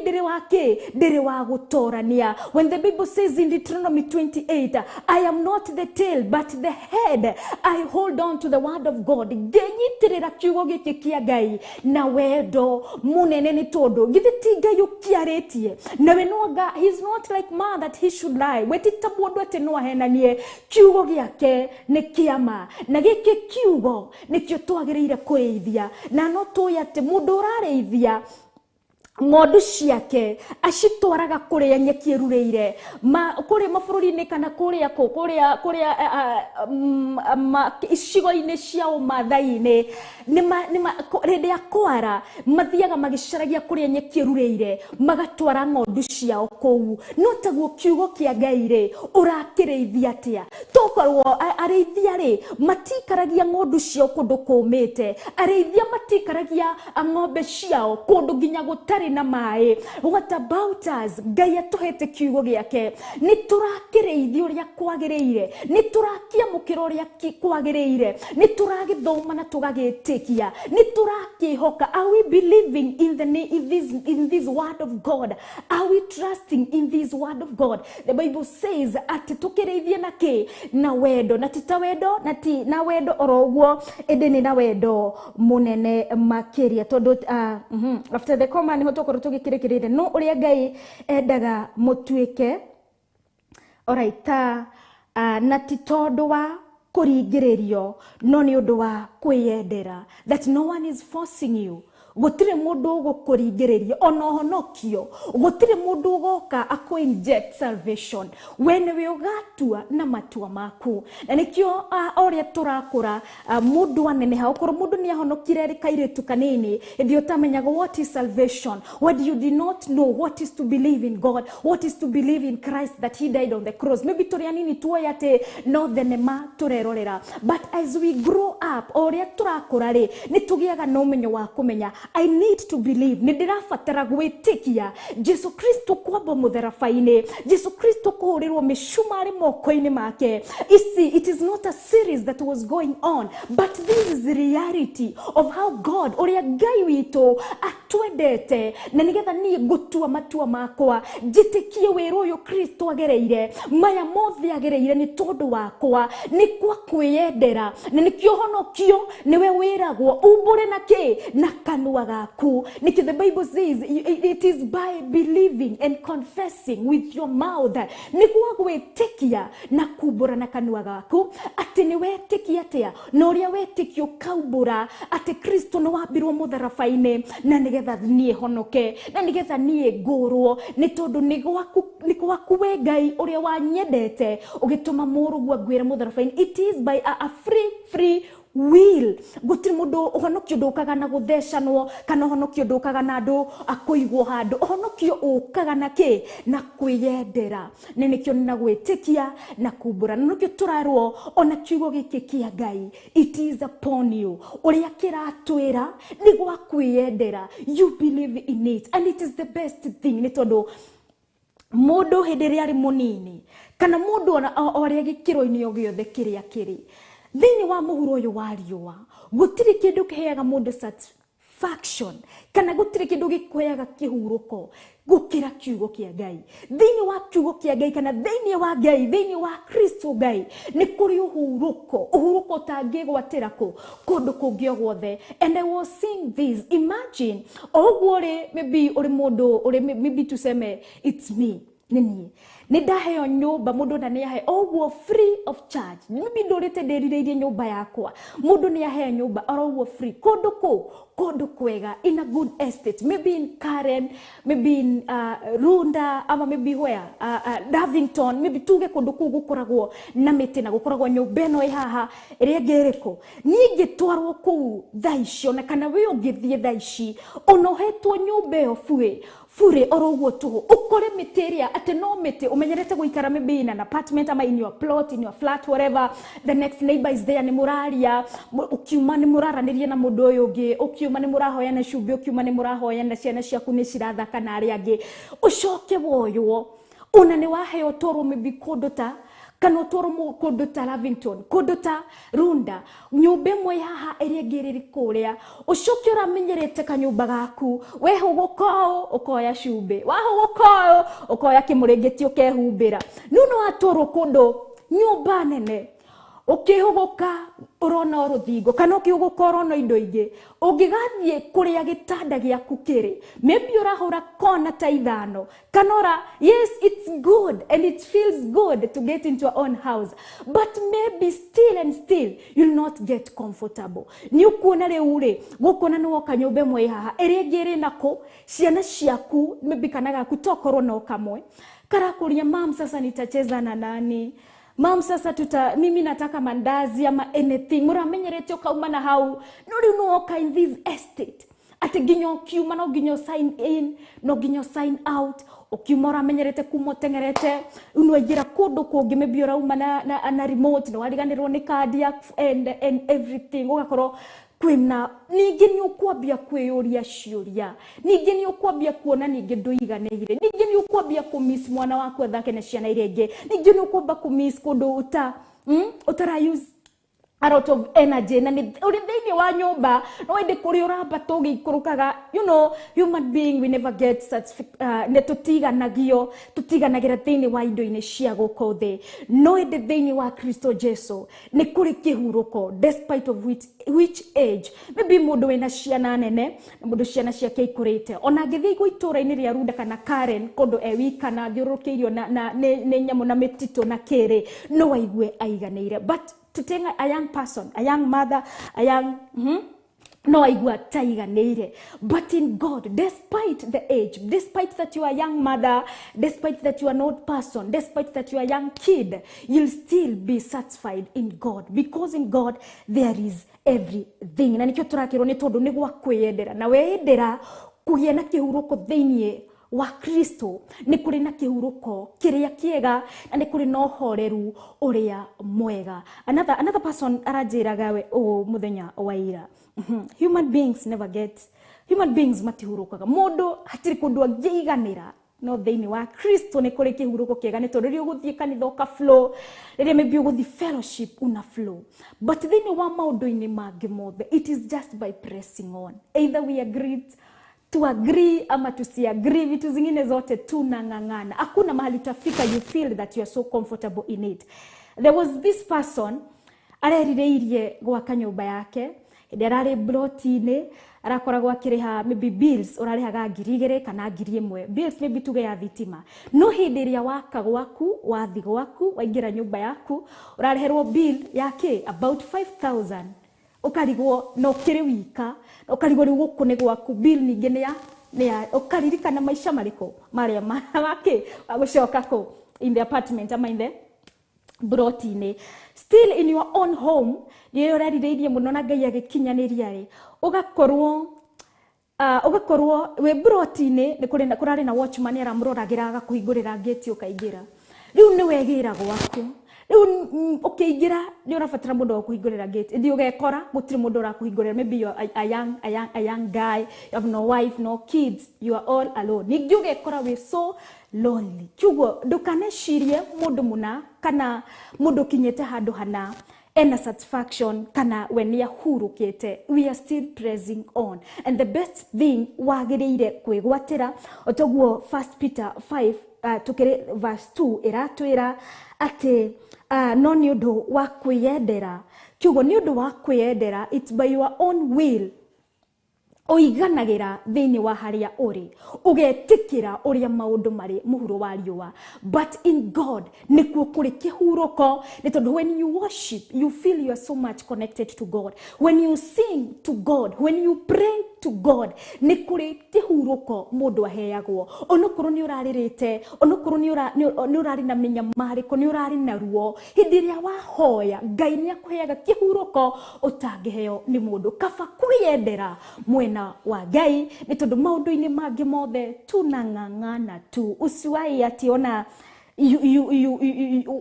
ndire wa gutorania. When the Bible says in Deuteronomy 28, I am not the tail but the head, I hold on to the word of God. Ngenyitirira kiugo giki kia Ngai na wendo munene ni tondu githiti Ngai ukiaretie na we no he's not like man that he should lie. Wetita mundu ati no ahenanie. Kiugo giake ni kiama na giki kiugo nikio twagiriire kureithia na no tuya ati mundu urareithia ng'ondu ciake acitwaraga kuria nyeki erureire kuria mabũrũri-inĩ kana kuria icigo-inĩ cia ũmathai-inĩ hĩndĩ ya kwara mathiaga magĩcaragia kuria nyeki erureire magatwara ng'ondu ciao kũu. No taguo kiugo kĩa Ngai rĩ ũrakĩrĩithia atĩa? Tokorwo arĩithia rĩ matikaragia ng'ondu ciao kũndũ kũmĩte, arĩithia matikaragia ng'ombe ciao kũndũ nginya gũtarĩ na maĩ. What about us? Ngai atuhete kiugo gĩake, nĩ tũrakĩrĩithia ũrĩa kwagĩrĩire, nĩ tũrakĩamũkĩra ũrĩa kwagĩrĩire, nĩ tũragĩthoma na tũgagĩtĩkia, nĩ tũrakĩhoka. Are we believing in this word of God? Are we trusting in this word of God? The Bible says ati tukĩrĩithia na kĩ? Na wendo, na tita wendo, na wendo oroguo ende nĩ na wendo munene makĩria. Tondũ after the comma nĩ tũkorwo tũgĩkĩrĩkĩrĩire no ũrĩa Ngai endaga mũtuĩke. Alright, na ti tondũ wa kũringĩrĩrio no nĩ ũndũ wa kwĩyendera. That no one is forcing you. Gũtirĩ mũndũ ũgũkũringĩrĩria ona ũhonokio, gũtirĩ mũndũ ũgoka inject salvation when we ũgatua na matua maku. Na nĩkĩo ũrĩa tũrakũra mũndũ aneneha, ũkorwo mũndũ nĩ ahonokire rĩ kairĩtu kanini ĩthĩ ũtamenyaga what is salvation, what you did not know what is to believe in God, what is to believe in Christ that he died on the cross. Maybe tũrĩ anini tuoya atĩ no thenema tũrerorera, but as we grow up ũrĩa tũrakũra rĩ nĩ tũgĩaga na ũmenyo wa kũmenya I need to believe, nĩndĩrabatara gwĩtĩkia Jesu Kristo kwamba mũtharabai-inĩ, Jesu Kristo kũhũrĩrwo mĩcumarĩ moko-inĩ make. It is not a series that was going on, but this is the reality of how God, ũrĩa Ngai witũ atwendete, na nĩgetha niĩ ngũtua matua makwa njĩtĩkie wĩra ũyũ Kristo agereire, maya mothe agereire nĩ tondũ wakwa, nĩ kwa kwĩyendera, na nĩkĩo honokio nĩwe wĩragwo umbũre na kĩ? Na kanua gaku. The Bible says it is by believing and confessing with your mouth, nĩguo gwĩtĩkia na kumbũra na kanua gaku atĩ nĩ wetĩkia atĩa, na ũrĩa wetĩkio kaumbũra atĩ Kristo nĩ wambirwo mũtharabai-inĩ na nĩgetha niĩ honoke, na nĩgetha niĩ ngũrwo, nĩ tondũ nĩ gwaku we Ngai ũrĩa wanyendete ũgĩtũma mũrũguo ngwĩre mũtharabai-inĩ. It is by a free will. Gũtirĩ mũndũ ũhonokio ndũkaga na gũthecanwo, kana ũhonokio ndũkaga na andũ akũigwo handũ. Ũhonokio ũkaga na kĩ? Na kwĩyendera. Na nĩkĩo na gwĩtĩkia na kumbũra. Na nĩkĩo tũrarwo ona kiugo gĩkĩ kĩa Ngai, it is upon you. Ũrĩa kĩratwĩra nĩ gwa kwĩyendera. You believe in it and it is the best thing. Nĩ tondũ mũndũ hĩndĩ ĩrĩa arĩ mũnini kana mũndũ ona ũrĩa gĩkĩro-inĩ o gĩothe kĩrĩa kĩrĩ thĩinĩ wa mũhuro ũyũ wa riũa, gũtirĩ kĩndũ kĩheaga mũndũ satisfaction kana gũtirĩ kĩndũ gĩkũheaga kĩhurũko gũkĩra kiugo kĩa Ngai. Thĩinĩ wa kiugo kĩa Ngai kana thĩinĩ wa Ngai, thĩinĩ wa Kristo Ngai nĩ kũrĩ ũhurũko ũtangĩgwatĩra kũndũ kũngĩ o guothe. And I was seeing this, imagine ũguo maybe ũrĩ mũndũ ũrĩ maybe tuseme it's me, nĩ ndaheo nyũmba, mũndũ na nĩ ahe oguo free of charge. Maybe ndũrĩte ndĩrirĩirie nyũmba yakwa, mũndũ nĩ ahe nyũmba oguo free kũndũ kwega, in a good estate, maybe in Karen, maybe in Runda, ama maybe where Davington, maybe tuge kũndũ kũu gũkoragwo na mĩtĩ na gũkoragwo nyũmba ĩno ĩ haha ĩrĩa ngĩrĩkũ. Niĩ ngĩtwarwo kũu thaa icio, na kana we ũngĩthiĩ thaa ici ũnohetwo nyũmba ĩyo fure oroguo tuhu ukore mĩtĩ ĩrĩa no mĩtĩ umenyerete gũikara maybe in an apartment ama in your plot, in your flat, whatever, the next neighbor is there, nĩ mũraria, ukiuma nĩ mũraranĩria na mũndũ ũyũ ũngĩ, ukiuma nĩ mũrahoyana cumbĩ, ukiuma nĩ mũrahoyana ciana ciaku nĩ cirathaka na arĩa angĩ, ucoke woywo ona nĩ waheo toro maybe kũndũ ta kana toro kũndũ ta Lavington, kũndũ ta Runda, nyũmba ĩmwe haha ĩrĩa ngĩrĩrĩ kũrĩa, ucoke ũramenyerete kanyũmba gaku, wehũgũka ũkoya cumbĩ, wahũgũka ũkoya kĩmũrĩngĩti ũkehumbĩra. No watwarwo kũndũ nyũmba nene ukihuguka urona ruthingo kana ukihuguka urona indo ingi ungigathie kuria gitanda giaku kiri maybe urahura kona ta ithano kanora yes it's good and it feels good to get into your own house but maybe still you'll not get comfortable ni ukuona riu ri gukona no kanyumbe mwe haha eri ngiri nako ciana ciaku maybe kana gaku tokorwo no kamwe karakuria mam sasa nitacheza na nani mam sasa mimi nataka mandazi ama anything muramenyerete ukauma na hau no riu no oka in this estate ati ginyo kiuma no ginyo sign in no ginyo sign out ukiuma uramenyerete kumotengerete unwejira kundu kungi maybe urauma na remote no wariganirwo ni card ya and everything ugakorwo kwina ningi ni ukwambia kwiyuria ciuria ningi ni ukwambia kuona ningi nduiganire ningi ni ukwambia kumiss mwana wako thake na ciana iria ingi ningi ni ukwamba kumiss kundu utara use a lot of energy na uri thiini wa nyumba no indi kuri uramba tugikurukaga human being we never get such ne tutiganagira thiini wa indo-ini cia guko thi no indi thiini wa Kristo Jesu ni kuri kihuruko despite of which age maybe mundu wina ciana nene na mundu ciana ciake ikurite ona ngithi guitura-ini ria Runda kana Karen kundu ewika na thiurukiirio na ne nyamu na mitito na kiri no waigue aiganire but to take a young person, a young mother, a young no aigua taiganire but in God despite the age, despite that you are a young mother, despite that you are an old person, despite that you are a young kid, you'll still be satisfied in God because in God there is everything. Na nikio turakirwo ni tondu ni gwa kwiyendera na weyendera kugia na kihuruko thiini wa Kristo ni kuri na kihuruko kiria kiega na ni kuri no horeru uria mwega. Another person arajiraga we muthenya wa ira human beings matihurukaga mundu hatiri kundu angiiganira no thiini wa Kristo ni kuri kihuruko kiega ni tondu rio guthie kanitha ka flow ria maybe guthie fellowship una flow but thiini wa maundu-ini mangi mothe it is just by pressing on either we agreed to agree ama tusiagree vitu zingine zote tunangangana hakuna mahali utafika you feel that you are so comfortable in it. There was this person arerireirie gwaka nyumba yake ndarari brotine arakoragwo akiriha maybe bills urarihaga 2,000 kana 1,000 bills maybe tuge ya thitima no hindi iria waka gwaku wathi gwaku waingira nyumba yaku urariherwo bill yake about 5,000 ukarigwo no kiri wika ukarigwo riu gukune gwaku bill ningi ni ya ukaririkana maisha mariko maria wake agucoka ko in the apartment ama in the brotine still in your own home ye urarireirie muno na Ngai agikinyaniria ri ugakorwo we brotine ni kuri na kurari na watchman aramroragira agakuhingurira gate ukaingira riu ni wegira gwaku riu ukiingira ni urafatira mundu wa kuhingurira gate ndi ugekora gutiri mundu ura kuhingurira maybe you are a young guy you have no wife no kids you are all alone ni ugekora we so lonely chugo ndukanecirie mundu muna kana mundu kinyete handu hana ena satisfaction kana when ya hurukete we are still pressing on and the best thing wagiriire kwigwatira otoguo 1 Peter 5 tukire verse 2 iratwira ati no ni undu wa kwiyendera chugo ni undu wa kwiyendera it's by your own will oiganagira thiini wa haria uri ugetikira uria maundu mari muhuro wa riua but in God nikuo kuri kihuruko ni tondu when you worship you feel you are so much connected to God when you sing to God when you pray to God ni kuri kihuruko mundu aheagwo onokuru ni uraririte onokuru ni urari na menya mariko ni urari na ruo hindi ria wahoya Ngai ni akuheaga kihuruko utangiheo ni mundu kaba kwiyendera mwena wa Ngai ni tondu maundu-ini mangi mothe tunangangana tu usiwai ationa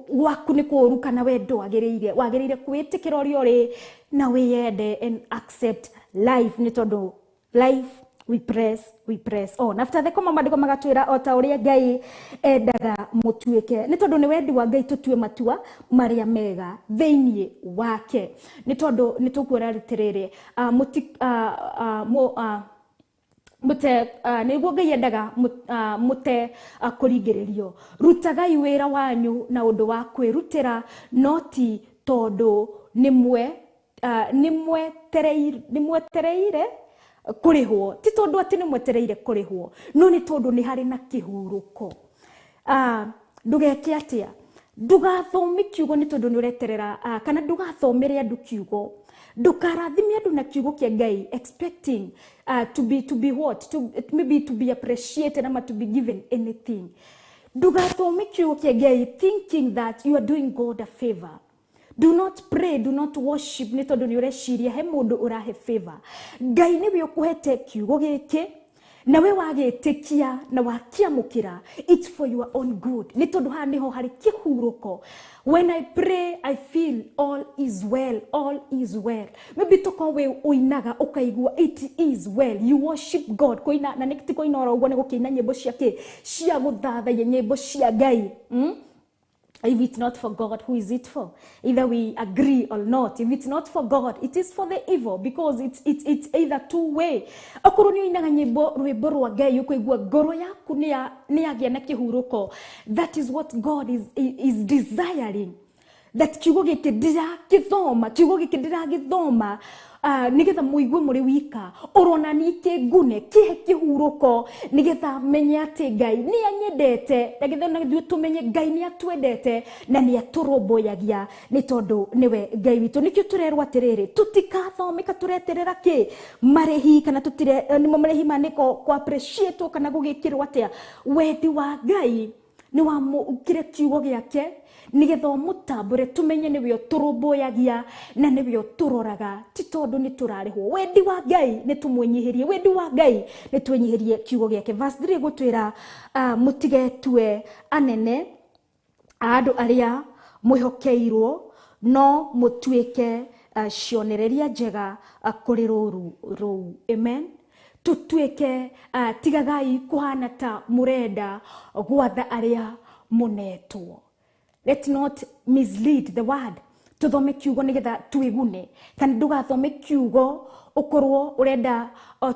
waku ni kuru kana wendo wagiriire kwitikira uri uri na wiyende and accept life ni tondu life we press on after the koma madiko magatwira ota uria Ngai endaga mutuike ni tondu ni wendi wa Ngai tutue matua maria mega thiini wake ni tondu ni tukwira ritiriri mute niguo Ngai endaga mute kuringiririo rutagai wira wanyu na undu wa kwirutira noti tondu nimwetereire kurihwo, ti tondu ati nimwetereire kurihwo, no ni tondu ni hari na kihuruko. Ndugeke atia, ndugathomi kiugo ni tondu ni ureterera, kana ndugathomere andu kiugo, ndukarathime andu na kiugo kia Ngai expecting to be what, maybe to be appreciated ama to be given anything. Ndugathome kiugo kia Ngai thinking that you are doing God a favor. Do not pray, do not worship ni tondu ni ureciria he mundu urahe favor. Ngai ni we ukuhete kiugo giki na we wagitikia na wakiamukira, it's for your own good. Ni tondu ha niho hari kihuruko. When I pray, I feel all is well, all is well. Maybe toko we uinaga ukaigua it is well. You worship God. Koina na nekiti koina ora ugwa nego kina nyimbo ciake cia guthatha ye nyimbo cia Ngai. If it's not for God, who is it for? Either we agree or not. If it's not for God, it is for the evil, because it's either two way. Okoro ni inaga nyimbo rwimbo rwa Ngai ukoigua ngoro yaku ni agia na kihuruko. That is what God is desiring. That kiugo giki ndira githoma nigetha muigwe muri wika, orona ni kingune kihe kihuruko nigetha menye ati Ngai ni anyendete, nigetha na ithuĩ tumenye Ngai ni atwendete na ni aturumbuyagia ni tondu niwe Ngai witu. Nikio turerwo atiriri, tutikathomeka tureterera ki marehi, kana tutire nimo marehi maniko kwa appreciate kana gugikirwo atia. Wendi wa Ngai ni wa mukire kiugo giake nigetha mutambure tumenye niwe turumbuyagia na niwe turoraga, ti tondu ni turarihwo. Wendi wa Ngai ni tumwenyihirie, wendi wa Ngai ni twenyihirie kiugo giake. Verse 3 gutwira mutigetue anene andu aria mwihokeirwo, no mutuike cionereria njega kuri ruu. Amen. Tutuike tigagai kuhana ta murenda gwatha aria munetwo. Let's not mislead the word. Tuthome kiugo nigetha twigune, kana ndugathome kiugo ukorwo urenda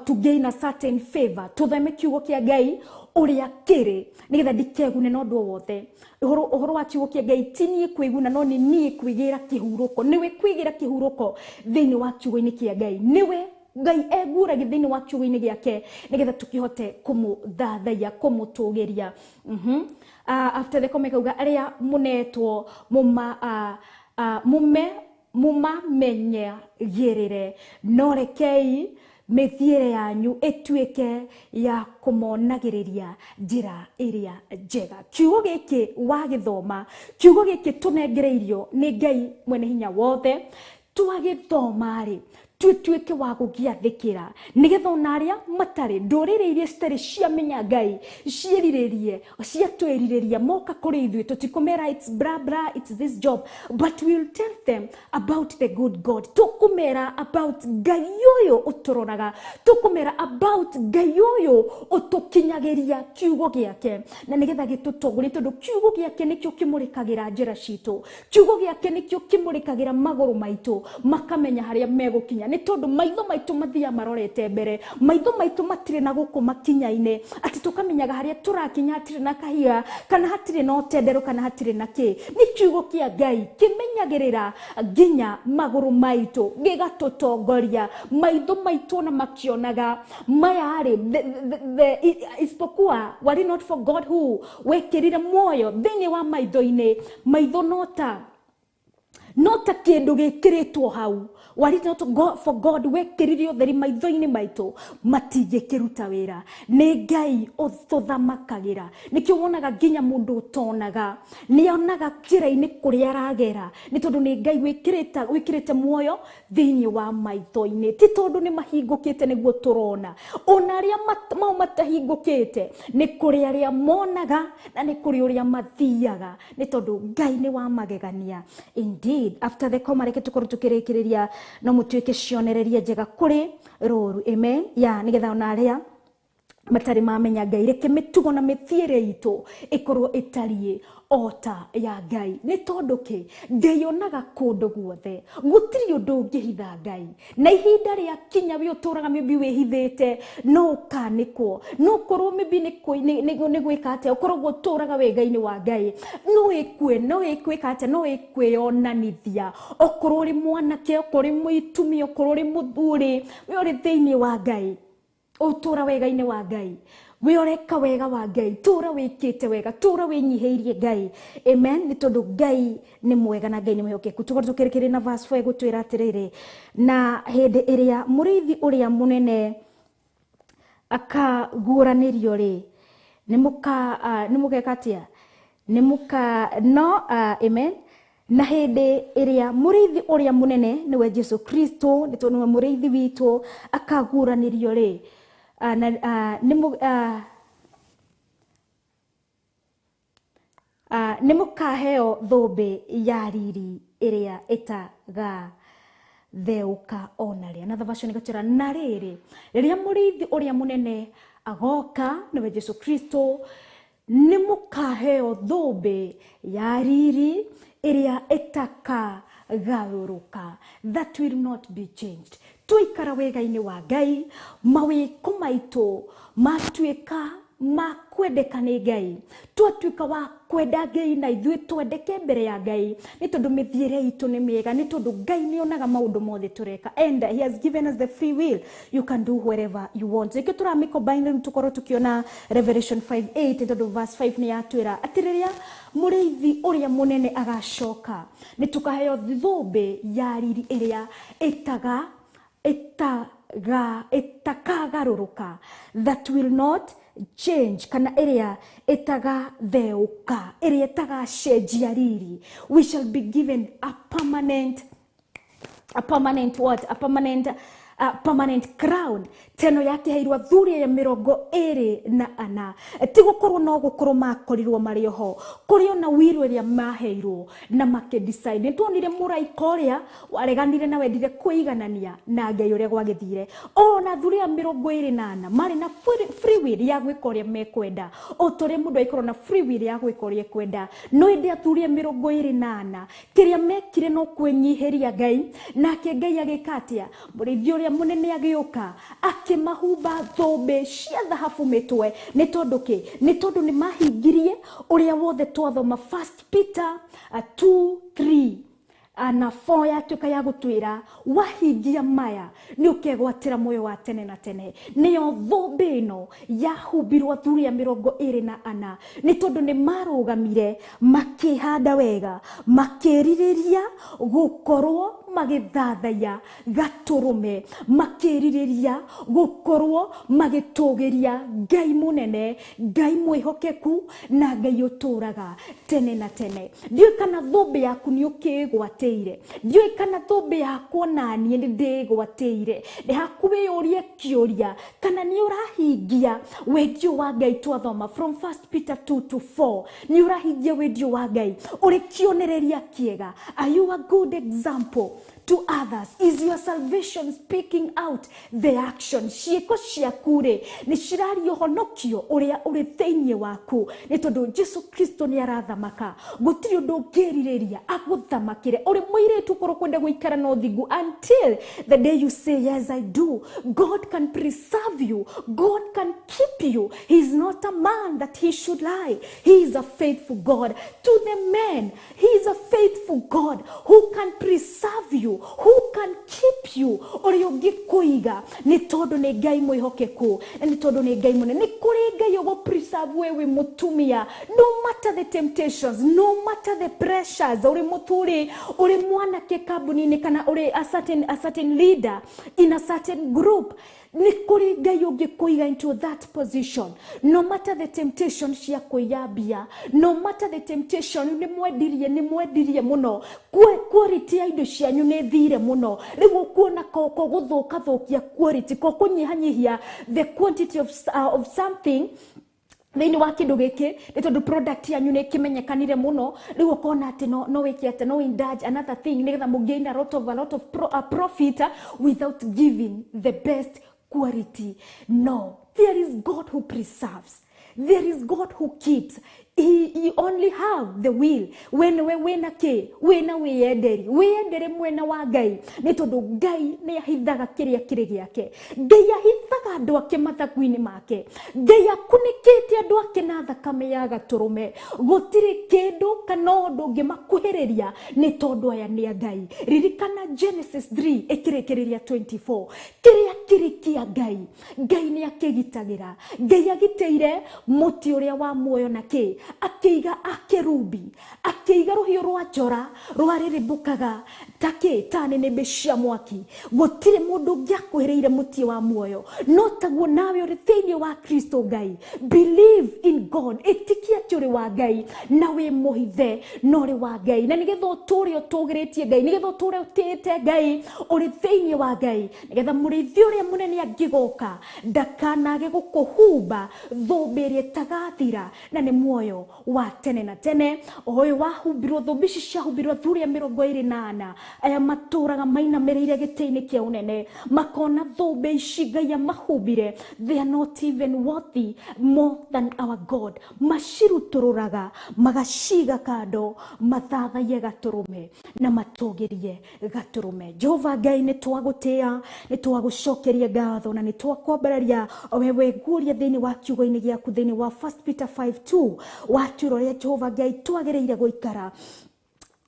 to gain a certain favor. Tuthome kiugo kia Ngai uria kiri nigetha ndikegune no ndu wothe. Uhoro wa kiugo kia Ngai ti nie kwiguna, no ni nie kwigira kihuruko. Niwe kwigira kihuruko thiini wa kiugo-ini kia Ngai. Niwe Ngai eguragia thiini wa kiugo-ini giake nigetha tukihote kumuthathaiya, kumutugiria. After the comic uga aria munetwo mumamenye girire, norekei mithiire yanyu etuike ya kumonagiriria njira iria njega. Kiugo giki wagithoma, kiugo giki tunengereirio ni Ngai mwene hinya wothe, twagithoma ri tutuike wa gugiathikira nigetha onaria matari ndurire iria citari ciamenya Ngai ciiriririe ciatwiririria moka kuri ithuĩ tutikumera it's bra bra, it's this job, but we'll tell them about the good God. Tukumera about Ngai uyu uturoraga, tukumera about Ngai uyu utukinyagiria kiugo giake na nigetha gitutongore, tondu kiugo giake nikio kimurikagira njira citu, kiugo giake nikio kimurikagira maguru maitu makamenya haria megukinya. Ni tondu maitho maitu mathia marorete mbere, maitho maitu matire na guku makinya-ine ati tukamenyaga haria turakinya hatire na kahia, kana hatire na tendero, kana hatire na ki. Ni kiugo kia Ngai kimenyagirira nginya maguru maitu gigatutongoria, maitho maitu na makionaga maya ari isipokuwa wali not for God who wekirire moyo thiini wa maitho-ini. Maitho nota kindu gikiritwo hau, wali not for God wekiririo theri maitho-ini maitu matingikiruta wira. Ni Ngai uthuthamakagira, nikio wonaga nginya mundu utonaga nionaga njira-ini kuria aragera, ni tondu ni Ngai wikirite muoyo thiini wa maitho-ini, ti tondu ni mahingukite niguo turona. Ona aria matahingukite ni kuri aria monaga na ni kuri uria mathiaga, ni tondu Ngai ni wa magegania. Indeed, after the comma reke tukorwo tukirikiriria no mutuike cionereria njega kuri ruru. Amen. Ya nigetha ona aria matari mamenya Ngai. Reke mitugo na mithiere itu ikorwo itarie ota ya Ngai. Ni tondu ki Ngai onaga kundu guothe, gutiri undu ungihitha Ngai. Na ihinda ria kinya we uturaga maybe wihithite no ukanikwo, no korwo maybe ni gwika ate ukorwo uturaga we Ngai-ini wa Ngai, no ikwika ate, no ikwionanithia okorwo uri mwanake, okorwo uri muitumia, okorwo uri muthuri, we uri thiini wa Ngai, utura wega-ini wa Ngai, we oreka wega wa Ngai, tura wikite wega, tura winyiheirie Ngai. Amen. Ni tondu Ngai ni mwega na Ngai ni mwihokeku. Tukorikire na verse 4 gutwira atiriri, na hindi iria murithi uria munene akaguranirio ri nimugeka atia amen. Na hindi iria murithi uria munene niwe Jesu Kristo, ni tondu murithi witu akaguranirio ri nimukaheo thũmbĩ ya riri iria itaga theuka onaria. Another version igatwira na riri riria murithi uria munene agoka niwe Jesu Kristo, nimukaheo thũmbĩ ya riri iria itakagarũrũka, that will not be changed. Tuikara wega-ini wa Ngai, mawiko maitu matuika makwendeka ni Ngai, twatuika wa kwenda Ngai na ithuĩ twendeke mbere ya Ngai, ni tondu mithiere itu ni miega, ni tondu Ngai ni onaga maundu mothe tureka, and he has given us the free will. You can do whatever you want. Ike turamikombine tukorwo tukiona Revelation 5:8 tondu verse 5 ni yatwira atiriria murithi uria munene agacoka, ni tukaheo thũmbĩ ya riri iria itakagarũrũka, that will not change, kana iria itagatheuka, iria itagacenjia riri. We shall be given a permanent crown. Teno yake hairwa thuri ya 24 tigukorwo no gukorwo makorirwo mari ho, kuri ona wiru iria maheirwo na make decide. Ntuonire muraika uria wareganire na wendire kuiganania na Ngai uria gwagithire, ona thuri ya 24 mari na free will ya gwika uria mekwenda, otore mundu aikorwo na free will ya gwika uria kwenda. No indi athuri ya 24 kiria mekire no kwenyiheria Ngai, nake Ngai agikatia murithi uria munene agioka akimahumba thũmbĩ cia thahabu mitwe. Ni tondu ki? Ni tondu ni mahingirie uria wothe twathoma 1 Peter 2:3 na 4 yatuika ya gutwira wahingia maya ni ukegwatira moyo wa tene na tene. Niyo thũmbĩ ino yahumbirwo athuri ya 24 ni tondu ni marugamire makihanda wega, makiririria gukorwo magithathaya gaturume, makiririria gukorwo magitugiria Ngai munene, Ngai mwihokeku na Ngai uturaga tene na tene. Ndiyo kana thũmbĩ yaku ni ukigwateire, ndiyo kana thũmbĩ yaku nani ni ndigwateire, ni hakuwe urie kiuria kana ni urahingia wendio wa Ngai. Twathoma from 1 Peter 2:4 ni urahingia wendio wa Ngai, uri kionereria kiega. Are you a good example to others? Is your salvation speaking out the action? Ciiko ciakure ni cirari uhonokio uria uri thiini waku, ni tondu Jesu Kristo ni arathamaka, gutiri undu ngiririria aguthamakire. Uri muiritu korwo kwenda guikara no thingu until the day you say yes I do. God can preserve you, God can keep you. He is not a man that he should lie. He is a faithful God to the men. He is a faithful God who can preserve you, who can keep you. Uri ungikuiga ni tondu ni Ngai mwihokeku, ni tondu ni Ngai munene. Ni kuri Ngai ugo preserve wewe mutumia, no matter the temptations, no matter the pressures. Uri muthuri, uri mwanake kabuni kana uri a certain leader in a certain group, ni kuri Ngai ungikuiga into that position. No matter the temptation cia kuyabia, no matter the temptation ni mwedirie muno, quality ya indo cianyu ni thire muno, riu kuona ko guthuka thukia quality, ko kunyihanyihia the quantity of something thini wa kindu giki, ni tondu product yanyu ni kimenyekanire muno, riu ukona ati no wikiate no indulge another thing nigetha mugain a lot of profit without giving the best quality. No, There is God who preserves. There is God who keeps. You only have the will when wena ke wena weyendere mwena wa Ngai ni tondu Ngai ni ahithaga kiria kiri giake. Ngai ahithaga andu ake mathaku-ini make. Ngai akunikite andu ake na thakame ya gaturume. Gutiri kindu kana undu ngimakuhiriria ni tondu aya ni Ngai. Ririkana Genesis 3 ikirikiriria 24. Kiria kiri kia Ngai. Ngai ni akigitagira. Ngai agiteire muti uria wa muoyo na ki akiiga akerubi, akiiga ruhio rwa njora rwariribukaga tane nĩ cia mwaki. Gũtirĩ mũndũ ngĩakuhĩrĩire mũtĩ wa muoyo, no taguo nawe ũrĩ thĩinĩ wa Kristo Ngai. Believe in God, ĩtĩkia atĩ ũrĩ wa Ngai na wĩ mũhithe na ũrĩ wa Ngai, na nĩgetha ũtũũre ũtũgĩrĩtie Ngai, nĩgetha ũtũũre ũtĩĩte Ngai, ũrĩ thĩinĩ wa Ngai, nĩgetha mũrĩithi ũrĩa mũnene angĩgoka ndakanage gũkũhumba thũmbĩ ĩrĩa ĩtagathira na nĩ muoyo wa tene na tene. Ũyũ wahumbirwo thũmbĩ ici ciahumbirwo thuria 24 aya matũraga mainamĩrĩire gĩtĩ-inĩ kĩa ũnene makona thũmbĩ ici Ngai amahumbire. They are not even worthy more than our God. Macirutũrũraga magaciga kando mathathaie gatũrũme na matũgĩrie gatũrũme. Jehova Ngai nĩ twagũtĩa, nĩ twagũcokeria ngatho na nĩ twakwambararia wewe guoria thĩinĩ wa kiugo-inĩ gĩaku thĩinĩ wa 1 Peter 5:2 watũroria Jehova Ngai twagĩrĩire gũikara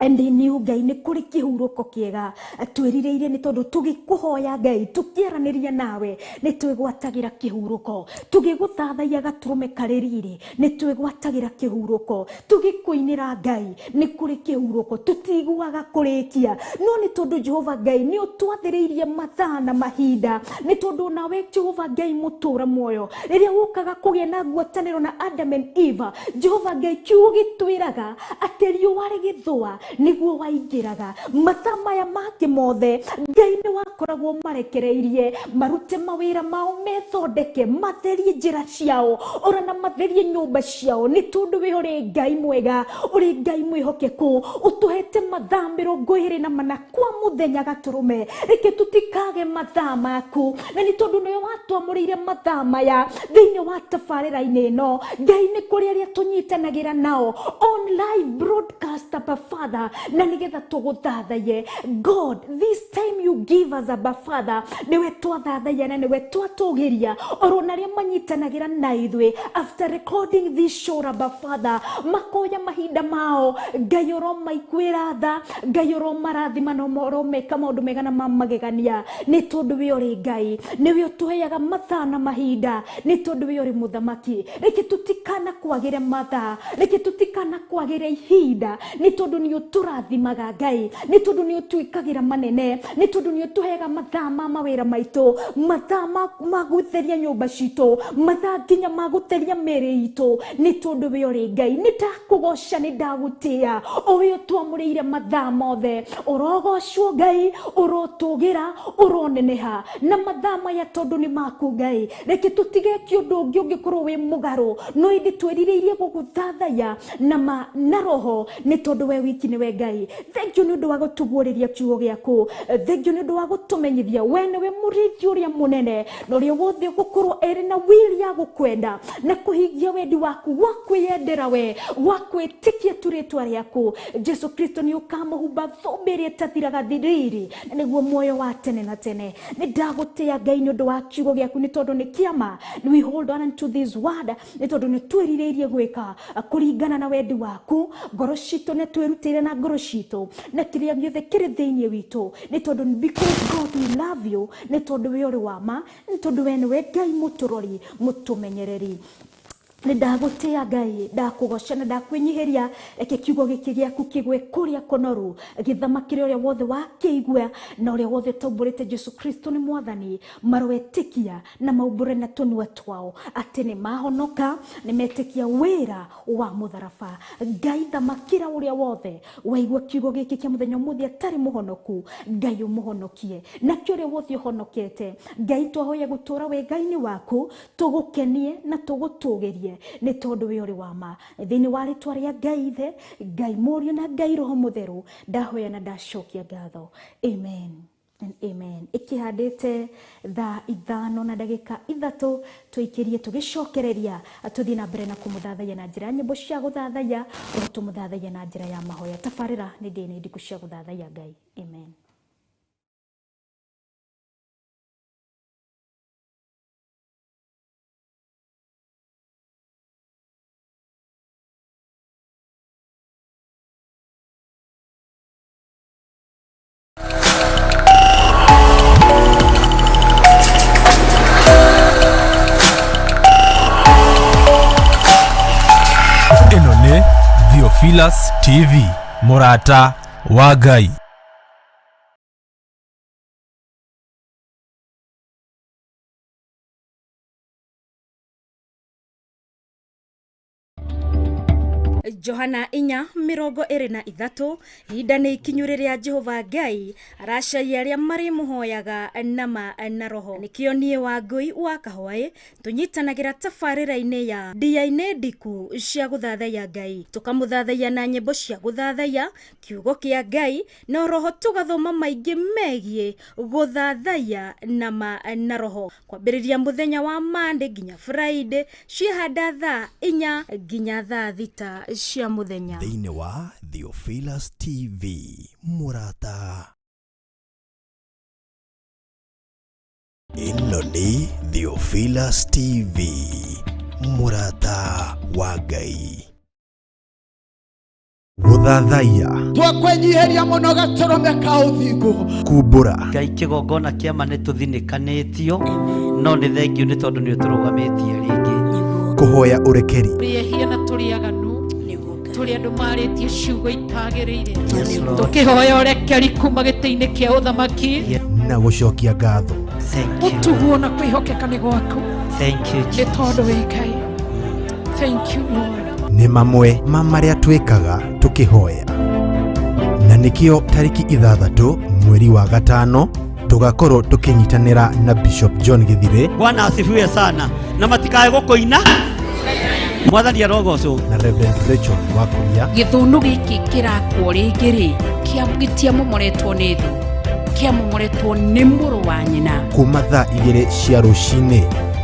and in you Ngai nĩ kũrĩ kĩhurũko kĩega twĩrĩrĩire nĩ tondũ tũgĩkũhoya Ngai tũkĩaranĩria nawe nĩ twĩgwatagĩra kĩhurũko, tũgĩgũthathaia gatũrũme karĩ riri nĩ twĩgwatagĩra kĩhurũko, tũgĩkũinĩra Ngai nĩ kũrĩ kĩhurũko, tũtiguaga kũrĩkia. No nĩ tondũ Jehova Ngai nĩ ũtwathĩrĩirie mathaa na mahinda, nĩ tondũ nawe Jehova Ngai mũtũra muoyo rĩrĩa gũkaga kũgĩa na ngwatanĩro na Adam and Eve, Jehova Ngai kiugo gĩtwĩraga atĩ riũa rĩgĩthũa niguo waingĩraga. Mathaa maya mangĩ mothe Ngai nĩ wakoragwo marekereirie marute mawĩra mao methondeke, matherie njĩra ciao, ona na matherie nyũmba ciao, nĩ tondũ we ũrĩ Ngai mwega, ũrĩ Ngai mwĩhokeku, ũtũhete mathaa 24 kwa mũthenya gatũrũme. Reke tũtikage mathaa maku, na nĩ tondũ nĩwe watwamũrĩire mathaa maya thĩinĩ wa tabarĩra-inĩ ĩno. Ngai nĩ kũrĩ arĩa tũnyitanagĩra nao on live broadcast, Father, na nĩgetha tũgũthathaie. God, this time you give us, Abba Father, nĩwe twathathaia na nĩwe twatũgĩria orona arĩa manyitanagĩra na ithuĩ after recording this show, Abba Father, makoya mahinda mao. Ngai ũromaiguĩra tha, Ngai ũromarathima na ũromeka maũndũ mega na magegania, nĩ tondũ we ũrĩ Ngai, nĩwe ũtũheaga mathaa na mahinda, nĩ tondũ we ũrĩ mũthamaki. Reke tũtikana kwagĩre mathaa, reke tũtikana kwagĩre ihinda, nĩ tondũ nĩ ũtũrathimaga Ngai, nĩ tondũ nĩ ũtwĩkagĩra manene, nĩ tondũ nĩ ũtũheaga mathaa ma mawĩra maitũ, mathaa ma gũtheria nyũmba citũ, mathaa nginya ma gũtheria mĩĩrĩ itũ, nĩ tondũ we ũrĩ Ngai. Nĩ ndakũgoca, nĩ ndagũtĩa, o we ũtwamũrĩire mathaa mothe. Ũrogocwo Ngai, ũrotũgĩra, ũroneneha na mathaa maya tondũ nĩ maku Ngai. Reke tũtigeke ũndũ ũngĩ ũngĩkorwo wĩ mũgarũ, no ĩndĩ twĩrirĩirie gũgũthathaiya na roho, nĩ tondũ we wiki nĩwe Ngai. Thank you nĩ ũndũ wa gũtũguũrĩria kiugo gĩaku, thank you nĩ ũndũ wa gũtũmenyithia we nĩwe mũrĩithi ũrĩa mũnene na ũrĩa wothe gũkorwo erĩ na wili ya gũkwenda na kũhingia wendi waku wa kwĩyendera we, wa kwĩtĩkia tu rĩtwa rĩaku Jesu Kristo. Nĩ ũkamũhumba thũmbĩ ĩrĩa ĩtathiraga thiriri na nĩguo muoyo wa tene na tene. Nĩ ndagũtĩa Ngai nĩ ũndũ wa kiugo gĩaku, nĩ tondũ nĩ kĩama. We hold on to this word, nĩ tondũ nĩ twĩrirĩirie gwĩka kũringana na wendi waku. Ngoro citũ nĩ twĩrutĩire na ngoro citũ na kĩrĩa gĩothe kĩrĩ thĩinĩ witũ, nĩ tondũ because God we love you, nĩ tondũ we ũrĩ wa ma, nĩ tondũ we nĩwe Ngai mũtũrori mũtũmenyereri. Nĩ ndagũtĩa Ngai, ndakũgoca na ndakwĩnyihiria. Reke kiugo gĩkĩ gĩaku kĩgwe kũrĩa kũnoru, gĩthamakĩre ũrĩa wothe wakĩigua na ũrĩa wothe ũtaumbũrĩte Jesu Kristo nĩ mwathani, marowetĩkia na maumbũre na tũnua twao atĩ nĩ mahonoka, nĩ metĩkia wĩra wa mũtharaba. Ngai thamakĩra ũrĩa wothe waigua kiugo gĩkĩ kĩa mũthenya ũmũthĩ atarĩ mũhonoku, Ngai ũmũhonokie. Nakĩo ũrĩa wothe ũhonokete, Ngai twahoya gũtũũra wega-inĩ waku, tũgũkenie na tũgũtũgĩrie, nĩ tondũ we ũrĩ wa ma. Thĩinĩ wa rĩtwa rĩa Ngai Ithe, Ngai Mũriũ na Ngai Roho Mũtheru, ndahoya na ndacokia ngatho. Amen. and amen. Ikihandite thaa 5:03 tuikirie tugicokereria tuthie na mbere na kumuthathaiya na njira nyimbo cia guthathaiya o tumuthathaiya na njira ya mahoya. Tabarira ni ndini ndiku cia guthathaiya Ngai. Amen. Theophilus TV, Murata wa Ngai. Johana 4:23 hinda ni ikinyu riria Jehova Ngai aracaria aria mari muhoyaga nama na roho. Nikio nie wa Ngui wa Kahwaĩ tunyitanagira tabarĩra-inĩ ya ndiainĩ ndiku cia guthathaiya Ngai, tukamuthathaiya na nyimbo cia guthathaiya kiugo kia Ngai na roho, tugathoma maingi megie guthathaiya nama na roho. Kwambĩrĩria muthenya wa Monday nginya Friday ciahanda thaa 4 nginya thaa 6 cia muthenya thĩinĩ wa Theophilus TV Murata. Ĩno nĩ Theophilus TV Murata wa Ngai. Guthathaiya twakwenyiheria muno gatorome ka uthingu kumbura Ngai kĩgongona kĩa ma nĩtũthinĩkanĩtio no nĩ thengio nĩ tondũ nĩ ũtũrũgamĩtie rĩngĩ. kuhoya urekeri Tũrĩehia na tũrĩaganu tũrĩ andũ marĩtie ciugo itagĩrĩire, tũkĩhoya ũrekeri kuma gĩtĩ-inĩ kĩa ũthamaki na gucokia ngatho. ũtuguo na kwĩhokeka nĩ gwaku nĩ tondũ wĩ Ngai. Thank you Lord. Nĩ mamwe ma marĩa twĩkaga tũkĩhoya, na nĩkĩo tarĩki 6 mweri wa gatano tugakorwo tukinyitanira na Bishop John Githire. Bwana asifiwe sana. Na matikae gũkũina mwathani arogocwo na Reverend Rachel Wakuria. Gĩthũnũ gĩkĩ kĩrakwo rĩngĩ gĩtiamomoretwo nĩ thũ, kĩamomoretwo nĩ mũrũ wa nyina. Kuma thaa 2 cia rũcinĩ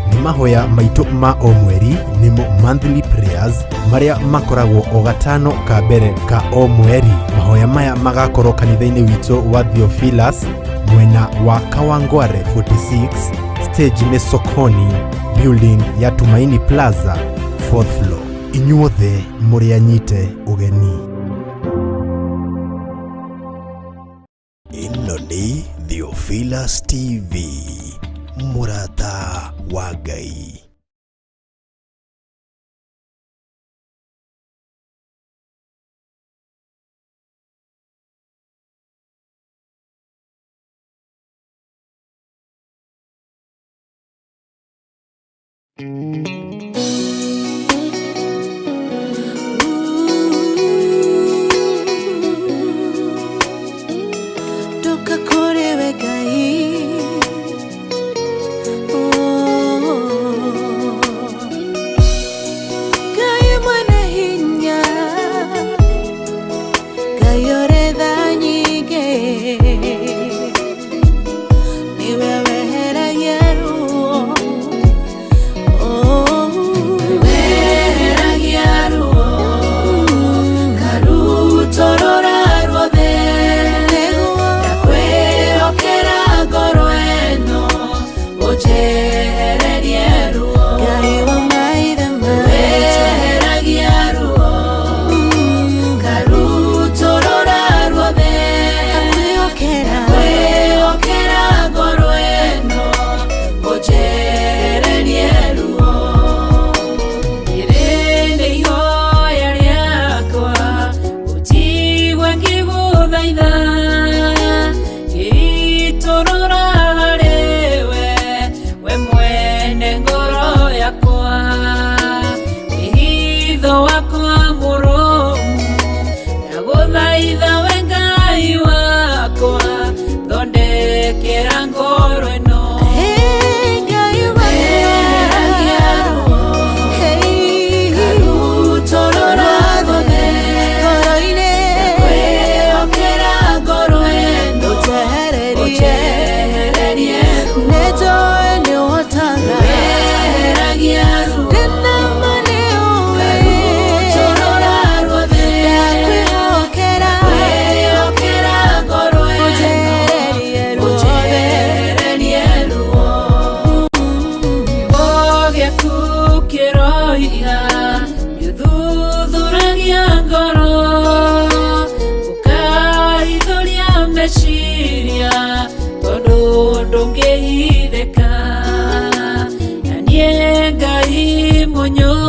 nĩ mahoya maitũ ma o mweri, nĩmo monthly prayers marĩa makoragwo o gatano ka mbere ka o mweri. Mahoya maya magakorwo kanitha-inĩ witũ wa Theophilus mwena wa Kawangware 46, stage nĩ Sokoni, building ya Tumaini Plaza 4th floor. Inyuothe mũrĩanyite ũgeni. Ĩno nĩ Theophilus TV Murata wa Ngai. Yeah.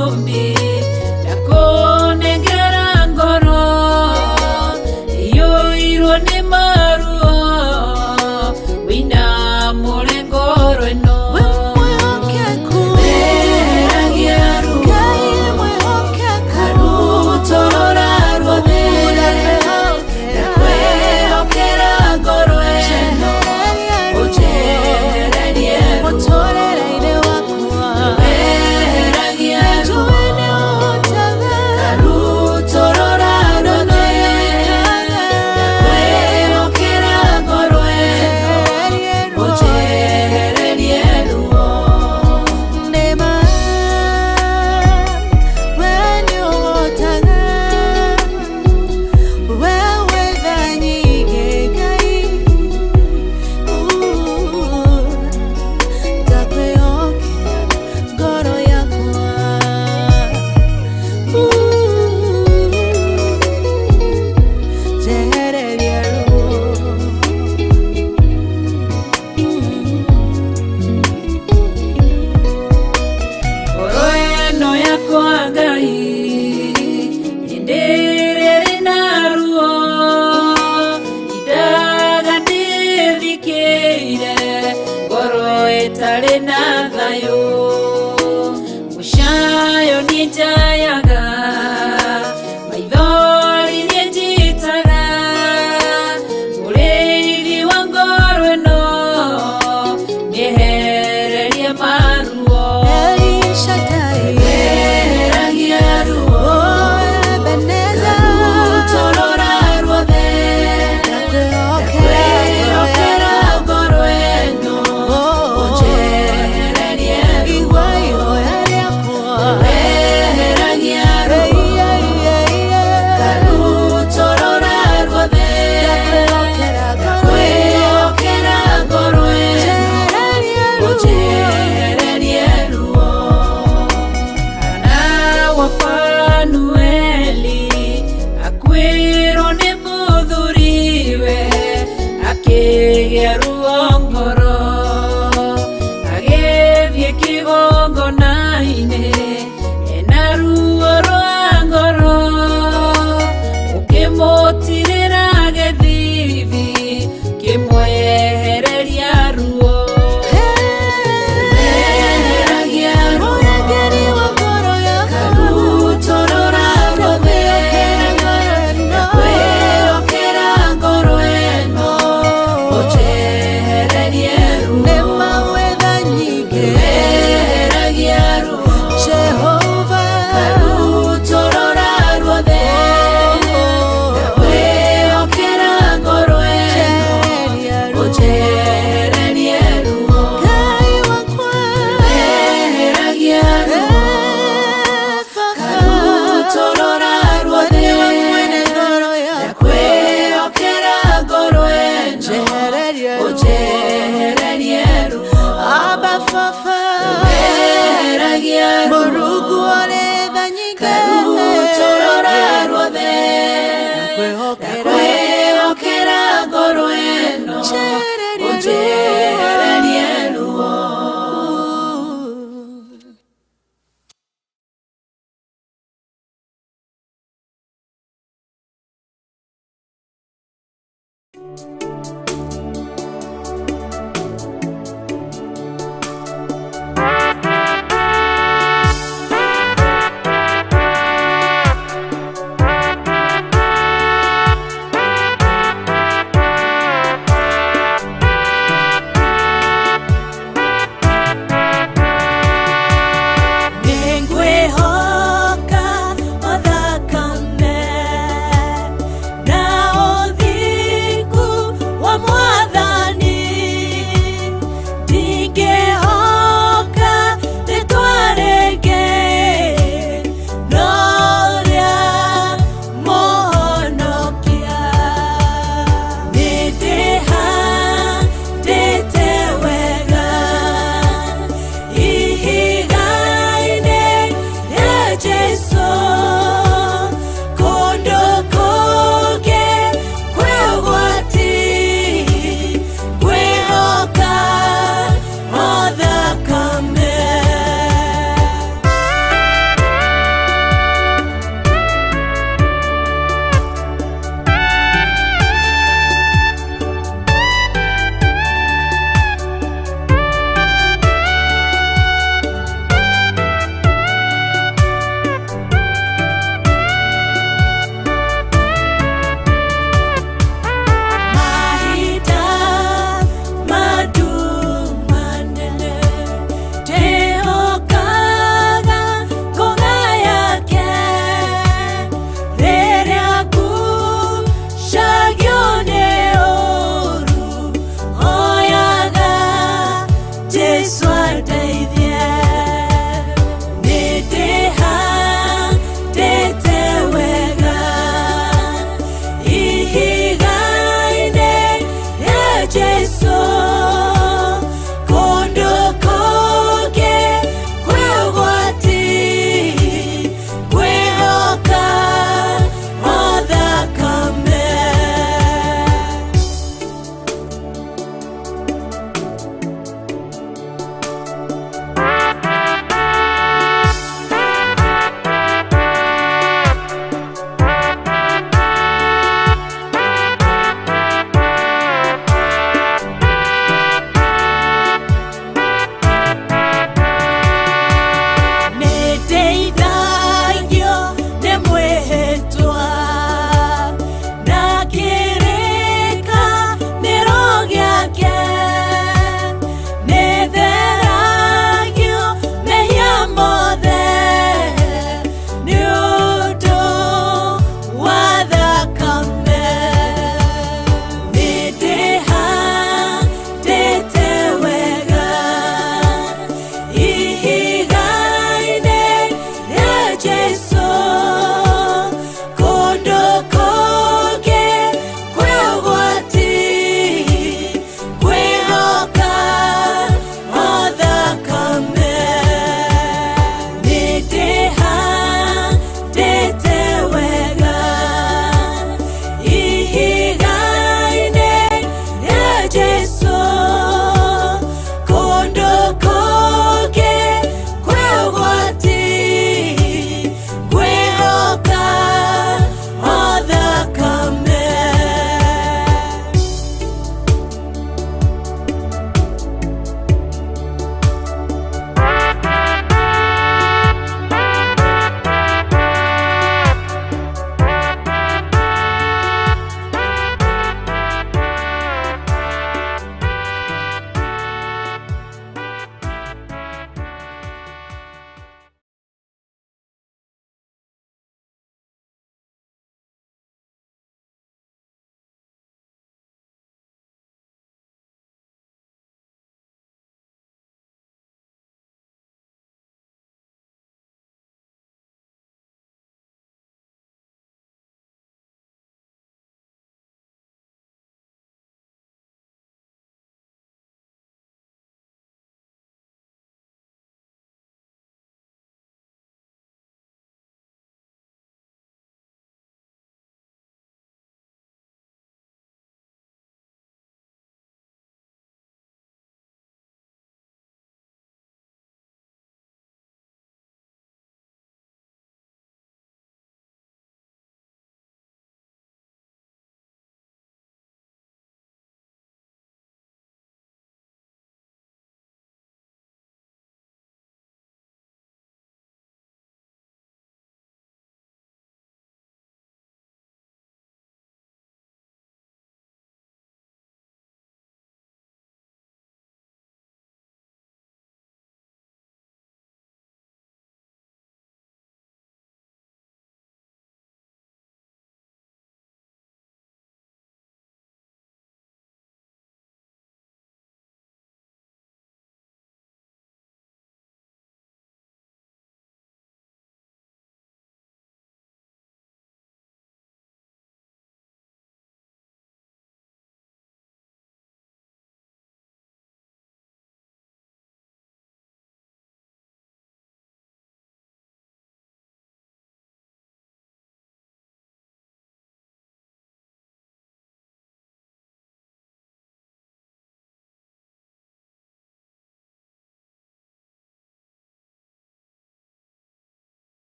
ombi nakunengera ngoro iyo iro ni maruo wina mulengoro eno wa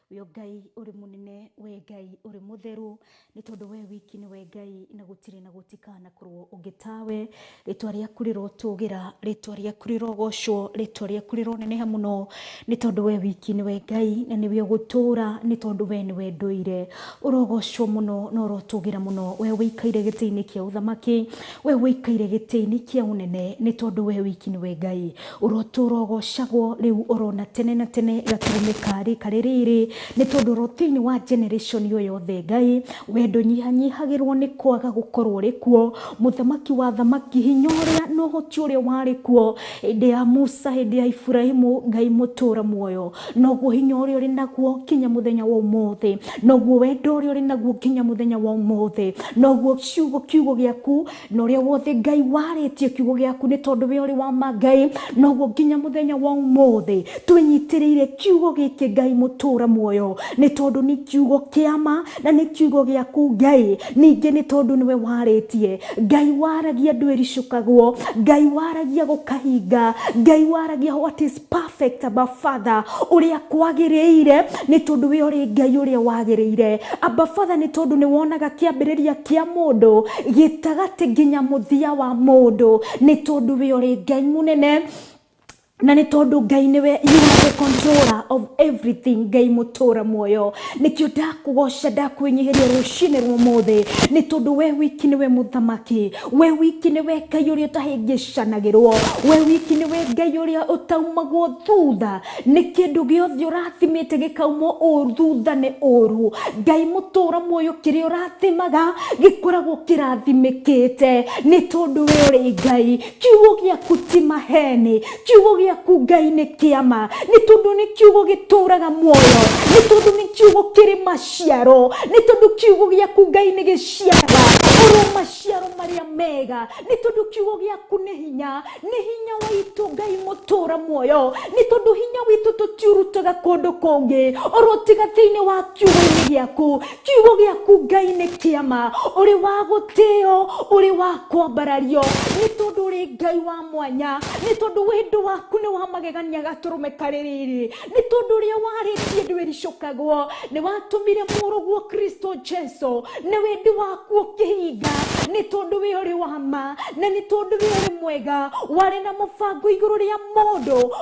we ngai uri munene we ngai uri mutheru ni tondu we wiki ni we ngai na gutiri na gutikana kurwo ungitawe ritwa riaku rirotugira ritwa riaku rirogocwo ritwa riaku rironeneha muno ni tondu we wiki ni we ngai na niwe gutura ni tondu we ni we nduire urogocwo muno no urotugira muno we wikaire giti-ini kia uthamaki we wikaire giti-ini kia unene ni tondu we wiki ni we ngai uroturogocagwo riu orona tene na tene gaturumika rikariri ni tondu rotini wa generation yo yothe ngai wendo nyihanyihagirwo ni kwaga gukorwo rikuo muthamaki wa thamaki hinyoria no hoti uria wari kuo hindi ya Musa hindi ya Ibrahimu ngai mutura muoyo noguo hinyoria uri naguo kinya muthenya wa umuthi noguo wendo uria uri naguo kinya muthenya wa umuthi noguo kiugo giaku no uria wothe ngai waritie kiugo giaku ni tondu we uri wa mangai noguo kinya muthenya wa umuthi twinyitiriire kiugo giki ngai mutura muoyo muoyo ni tondu ni kiugo kiama na ni kiugo giaku Ngai ningi ni tondu niwe waritie Ngai waragia ndwiricukagwo Ngai waragia gukahinga Ngai waragia what is perfect about Father uria kwagiriire ni tondu we uri Ngai uria wagiriire Abba Father ni tondu ni wonaga kiambiriria kia mundu gitagate nginya muthia wa mundu ni tondu we uri Ngai munene na ni tondu Ngai niwe you are the controller of everything Ngai mutura muoyo nikio ndakugosha ndakwinyihiria rucine rwomothe ni tondu we wiki niwe muthamaki we wiki niwe Ngai uria utahingicanagirwo we wiki niwe Ngai uria utaumagwo thutha ni kindu giothe urathimite gikaumo thutha ni uru Ngai mutura muoyo kiria urathimaga gikoragwo kirathimikite ni tondu we uri Ngai kiugo giaku ti maheni kiugo giaku Ngai ni kiama ni tondu ni kiugo gituraga muoyo ni tondu ni kiugo kiri maciaro ni tondu kiugo giaku Ngai ni giciaraga uru maciaro maria mega ni tondu kiugo giaku ni hinya waitu Ngai mutura muoyo ni tondu hinya witu tutiurutaga kundu kungi oro tiga thiini wa kiugo giaku Ngai ni kiama uri wa gutio uri wa kwambarario ni tondu uri Ngai wa mwanya ni tondu wendo waku ni wa magegania gaturume kaririri ni tondu ria waritie ndwiricukagwo ni watumire muruguo Kristo Jesu ni wendi waku ukihinga ni tondu we uri wama na ni tondu we uri mwega wari na mubango iguru ria mundu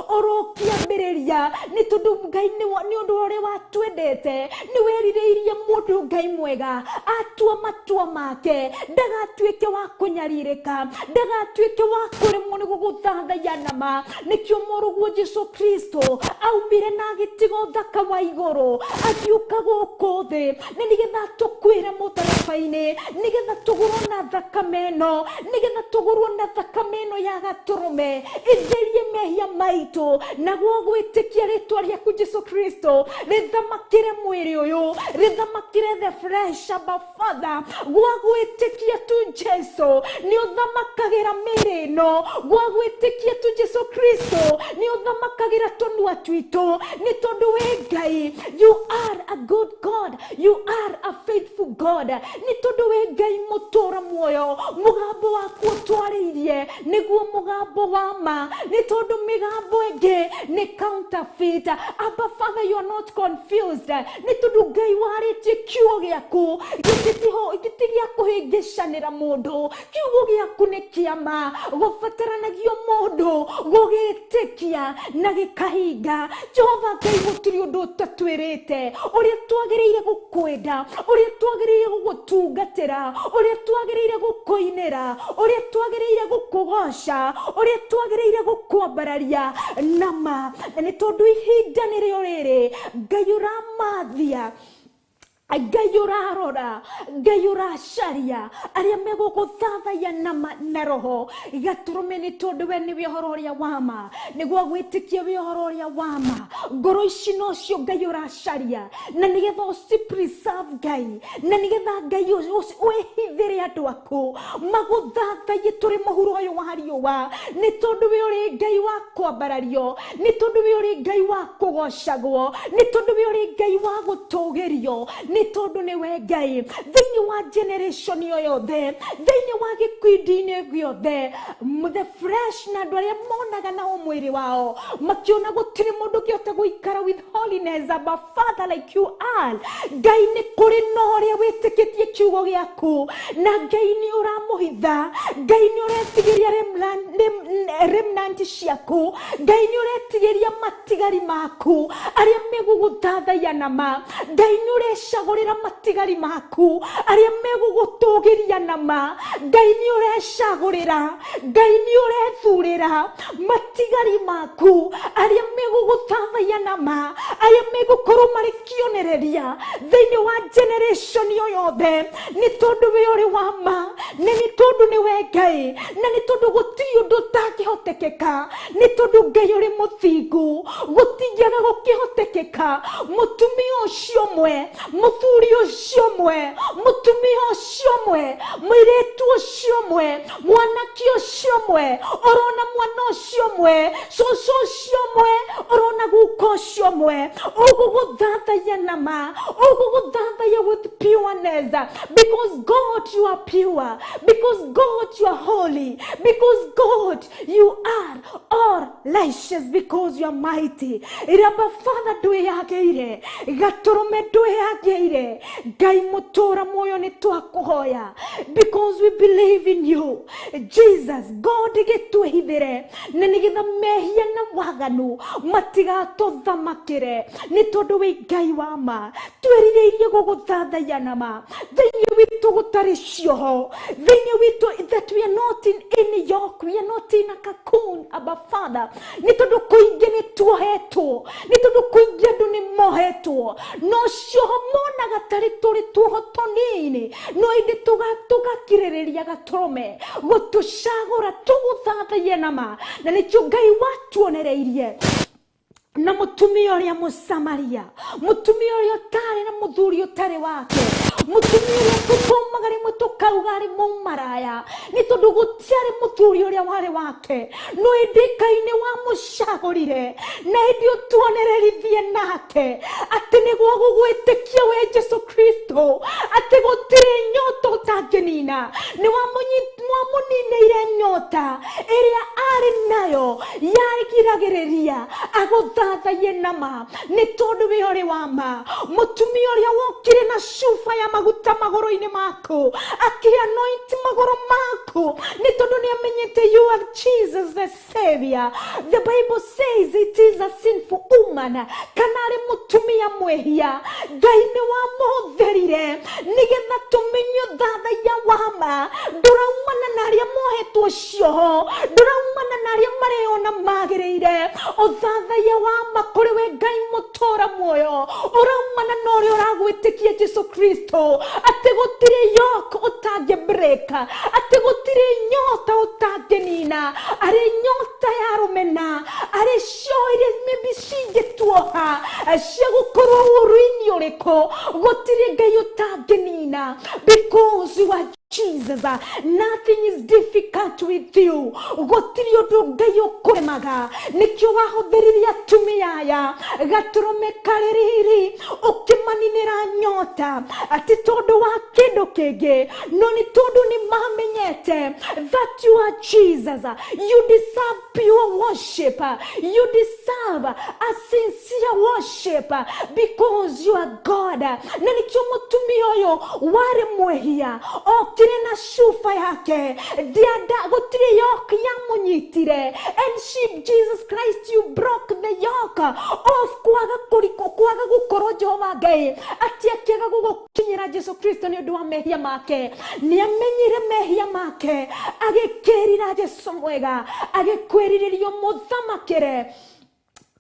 urokiambiriria ni tondu Ngai ni undu uri watwendete ni weririirie mundu Ngai mwega atua matua make ndagatuike wa kunyaririka ndagatuike wa kuremwo ni guguthathaiya nama nikio muruguo Jesu Kristo aumire na gitigo thaka wa iguru akiuka guku thi ni nigetha tukwire mutarabaini nigetha tugurwo na thakame ĩno nigetha tugurwo na thakame ĩno ya gaturume itherie mehia maitu naguo gwitikia ritwa riaku Jesu Kristo rithamakire mwiri uyu rithamakire the fresh Abba Father gwa gwitikia tu Jesu ni uthamagira miri ĩno gwa gwitikia tu Jesu Kristo ni uthamagira tonua twitu ni tondu we Ngai you are a good God you are a faithful God ni tondu we Ngai mutura muoyo mugambo waku twaririe niguo mugambo wa ma ni tondu migambo enge ni counterfeit Abba Father you are not confused ni tondu Ngai waritie kiugo giaku gitigia kuhingicanira mundu kiugo giaku ni kiama gubataranagia mundu gugitikia na gikahinga Jehova Ngai gutiri undu utatwirite uria twagiriire gukwenda uria twagiriire gugutungatira uria twagiriire gukuinira uria twagiriire gukugosha uria twagiriire gukwambararia nama ni tondu ihinda ni rio riri Ngai uramathia Ngai urarora Ngai uracaria aria meguguthathaiya na roho gaturume ni tondu we ni uhoro uria wama niguo gwitikia we uhoro uria wama ngoro ici nocio Ngai uracaria na nigetha uci preserve Ngai na nigetha Ngai wehithire andu aku maguthathaiye turi muhuro uyu wa riua ni tondu we uri Ngai wa kwambarario ni tondu we uri Ngai wa kugocagwo ni tondu we uri Ngai wa gutugirio ni tondu ni we Ngai thiini wa generation yoyothe thiini wa gikundi-ini giothe the fresh na andu aria monaga na umwiri wao makiona gutiri mundu kiota guikara with holiness Abba Father like you are Ngai ni kuri no ria witikitie kiugo giaku na Ngai ni uramuhitha Ngai ni uretigiria remnant ciaku Ngai ni uretigiria matigari maku aria meguguthathaiya nama Ngai ni urecagurira matigari maku aria megugutugiria nama Ngai ni urecagurira Ngai ni urethurira matigari maku aria meguguthathaiya nama aria megukorwo mari kionereria thiini wa generation yoyothe ni tondu we uri wama ni tondu ni we Ngai na ni tondu gutiri undu utakihotekeka ni tondu Ngai uri muthingu gutingiaga gukihotekeka mutumia ucio mwe muthuri ucio mwe mutumia ucio mwe muiretu ucio mwe mwanake ucio mwe orona mwana ucio mwe cucu ucio mwe orona guka ucio mwe uguguthathaiya nama uguguthathaiya with pureness because God you are pure, because God you are holy, because God you are all righteous, because you are mighty. Iraba Father ndwiyageire gaturume ndwiyageire Ngai mutura moyo ni twakuhoya because we believe in you Jesus. God gitwihithire na nigetha mehia na waganu matigatuthamakire ni tondu wi Ngai wa ma twirireirie guguthathaiya nama thiini witu gutari cioho thiini witu that we are not in any yoke, we are not in a cocoon, Abba Father. Ni tondu kuingi ni tuohetwo ni tondu kuingi andu ni mohetwo no cioho mona gatari turi tuoho tonini no indi tugakiririria gaturume gutucagura tuguthathaiye nama na nikio Ngai watuonereirie na mutumia uria Musamaria, mutumia uria utari na muthuri utari wake, mutumia uria tukomaga rimwe tukauga ari mumaraya ni tondu gutiari muthuri uria wari wake no indi Ngai ni wamucagurire na indi utuonererithie nake ati niguo gugwitikia we Jesu Kristo ati gutiri nyota utanginina ni wamunineire nyota iria ari nayo yarigiragiriria aguthathaiye nama ni tondu we uri wa ma mutumia uria wokire na shufa ya maguta magoro-ini maku akianoint magoro maku ni tondu ni amenyete you are Jesus the Savior. The Bible says it is a sinful woman kanari mutumia mwehia Ngai ni wamutherire nigetha tumenyo thathaiya wama nduraumana na aria mohetwo cioho nduraumana na aria mareona magirire uthathaiya wama kuri we Ngai mutura muoyo uraumana na uria uragwitikia Jesu Kristo ati gutiri yoke utange break ati gutiri nyota utange nina ari nyota ya rumena ari shoire maybe cingetuoha cia gukorwo uruini uriko gutiri Ngai utange nina because you are Jesus. Nothing is difficult with you. Gotiri undu Ngai ukuremaga nikio wahuthiriria atumia aya gaturume kaririri ukimaninira nyota ati tondu wa kindu kingi no ni tondu ni mamenyete that you are Jesus. You deserve pure worship, you deserve a sincere worship because you are God. Na nikio mutumia uyo wari mwehia na shufa yake diada gutiri yoke ya munyitire and she Jesus Christ you broke the yoke of kwaga gukoro Jehova Ngai ati akiaga gukinyira Jesu Kristo ni undu wa mehia make ni amenyire mehia make agikirira Jesu mwega agikwiririo muthamakire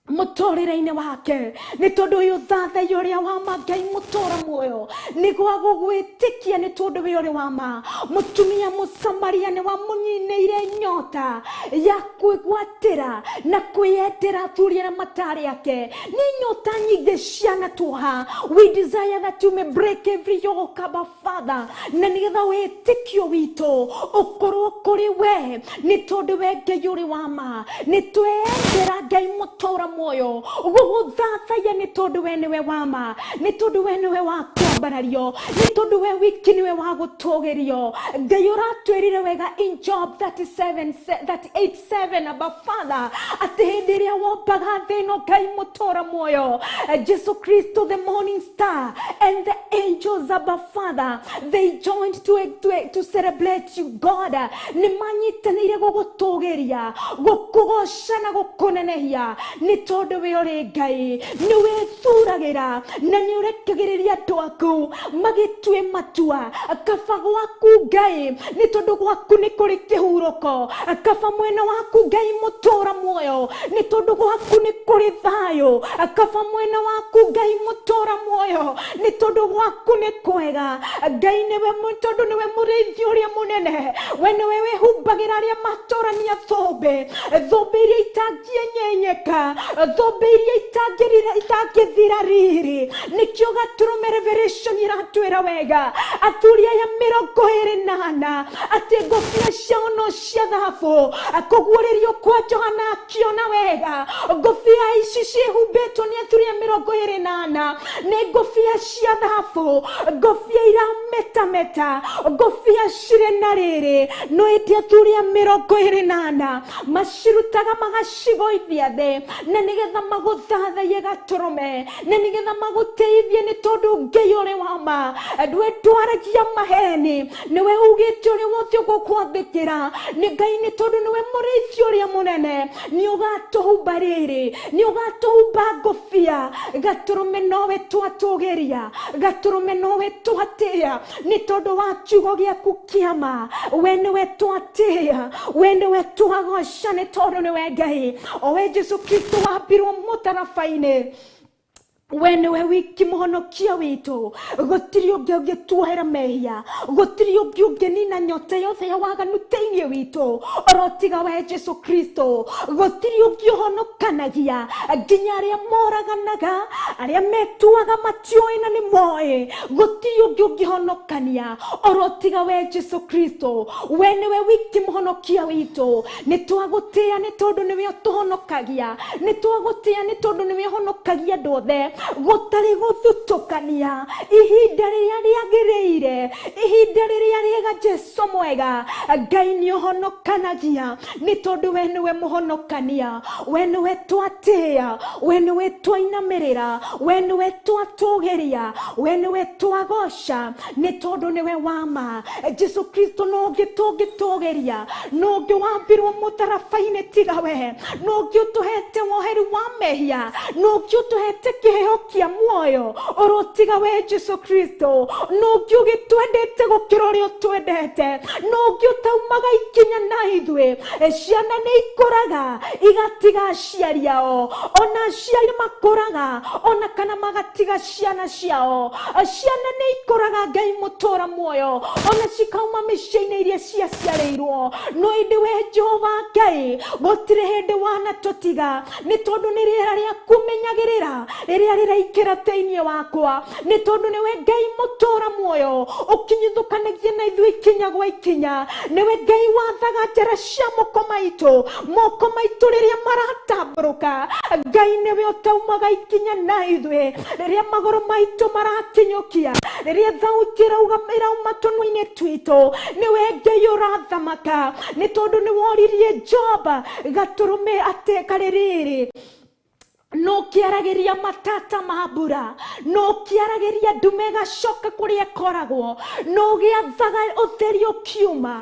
mutorire-ini wake ni tondu uyu thathaiya uria wa ma Ngai mutura muoyo ni gwa gugwitikia ni tondu we uri wa ma mutumia Musamaria ni wamunyineire nyota ya kwigwatira na kwiyetera athuri na matari yake ni nyota nyingi ciana tuha. We desire that you may break every yoke, Abba Father, na nigetha witikio witu ukorwo kuri we ni tondu we Ngai uri wa ma ni twendera Ngai mutura moyo guguthathaiya ni tondu we niwe wama ni tondu we niwe wa kwambarario ni tondu we wiki niwe wa gutogerio Ngai uratwirire wega in Job 38:7 Abba Father ati hindi ria wombaga thino Ngai mutura moyo Jesus Christo the morning star and the angels Abba Father they joined to celebrate you God ni manyitanire gugutogeria gukugosha na gukunenehia ni tondu we uri Ngai ni withuragira na ni urekagiriria andu aku magitue matua kaba gwaku Ngai ni tondu gwaku ni kuri kihuruko kaba mwena waku Ngai mutura muoyo ni tondu gwaku ni kuri thayo kaba mwena waku Ngai mutura muoyo ni tondu gwaku ni kwega Ngai niwe tondu niwe murithi uria munene we niwe wihumbagira aria matorania thombe iria itangienyenyeka thombe iria itangithira rĩthira riri nĩkĩo Gatũrũme Revelation iratwĩra wega athuri aya 28 atĩ ngũbia ciao no cia thahabu kũguũrĩrio kwa Johana akĩona wega ngũbia ici ciĩhumbĩtwo nĩ athuri aya 28 nĩ ngũbia cia thahabu ngũbia irametameta ngũbia cirĩ na rĩrĩ no ĩndĩ athuri aya 28 macirutaga magacigũithia thĩ na nĩgetha magũthathaie Gatũrũme na nĩgetha magũteithie nĩ tondũ Ngai ũrĩ wa ma ndwe twaragia maheni nĩwe ugĩte ũrĩ wothe ũgũkwathĩkĩra nĩ Ngai nĩ tondũ nĩwe mũrĩithi ũrĩa mũnene nĩ ũgatũhumba rĩrĩ nĩ ũgatũhumba ngũbia Gatũrũme nowe twatũgĩria Gatũrũme nowe twatĩa nĩ tondũ wa kiugo gĩaku kĩama we nĩwe twatĩa we nĩwe twagoca nĩ tondũ nĩwe Ngai owe Jesu Kristo wambirwo mũtarabai-inĩ we nĩwe wiki mũhonokia witũ gũtirĩ ũngĩ ũngĩtuohera mehia gũtirĩ ũngĩ ũngĩnina nyota yothe ya waganu thĩinĩ witũ orotiga we Jesu Kristo gũtirĩ ũngĩ ũhonokanagia nginya arĩa moraganaga arĩa metuaga matiũĩ na nĩ moĩ gũtirĩ ũngĩ ũngĩhonokania orotiga we Jesu Kristo we nĩwe wiki mũhonokia witũ nĩ twagũtĩa nĩ tondũ nĩwe ũtũhonokagia nĩ twagũtĩa nĩ tondũ nĩwe ũhonokagia andũ othe gũtarĩ gũthutũkania ihinda rĩrĩa rĩagĩrĩire ihinda rĩrĩa rĩega Jesu mwega Ngai nĩ ũhonokanagia nĩ tondũ we nĩwe mũhonokania we nĩwe twatĩa we nĩwe twainamĩrĩra we nĩwe twatũgĩria we nĩwe twagoca nĩ tondũ nĩwe wa ma Jesu Kristo no ũngĩ tũngĩtũgĩria no ũngĩ wambirwo mũtarabai-inĩ tiga we no ũngĩ ũtũhete woheru wa mehia no ũngĩ ũtũhete kĩheo kia muoyo orotiga we Jesu Kristo no ũngĩ ũgĩtwendete gũkĩra ũrĩa ũtwendete no ũngĩ ũtaumaga ikinya na ithuĩ ciana nĩ ikũraga igatiga aciari ao ona aciari makũraga ona kana magatiga ciana ciao ciana nĩ ikũraga Ngai mũtũra muoyo ona cikauma mĩciĩ-inĩ iria ciaciarĩirwo no ĩndĩ we Jehova Ngai gũtirĩ hĩndĩ wanatũtiga nĩ tondũ nĩ rĩera rĩa kũmenyagĩrĩra rĩrĩa rĩraikĩra thĩinĩ wakwa nĩ tondũ nĩwe Ngai mũtũra muoyo ũkinyithũkanagia na ithuĩ ikinya gwa ikinya nĩwe Ngai wathaga njĩra cia moko maitũ rĩrĩa maratambũrũka Ngai nĩwe ũtaumaga ikinya na ithuĩ rĩrĩa magũrũ maitũ marakinyũkia rĩrĩa thauti ĩrauma tũnua-inĩ twitũ nĩwe Ngai ũrathamaka nĩ tondũ nĩ woririe Job Gatũrũme ateka rĩrĩ no kiaragĩria matata ma mbura no kiaragĩria ndume gacoka kũrĩa koragwo no gĩathaga ũtheri ũkiuma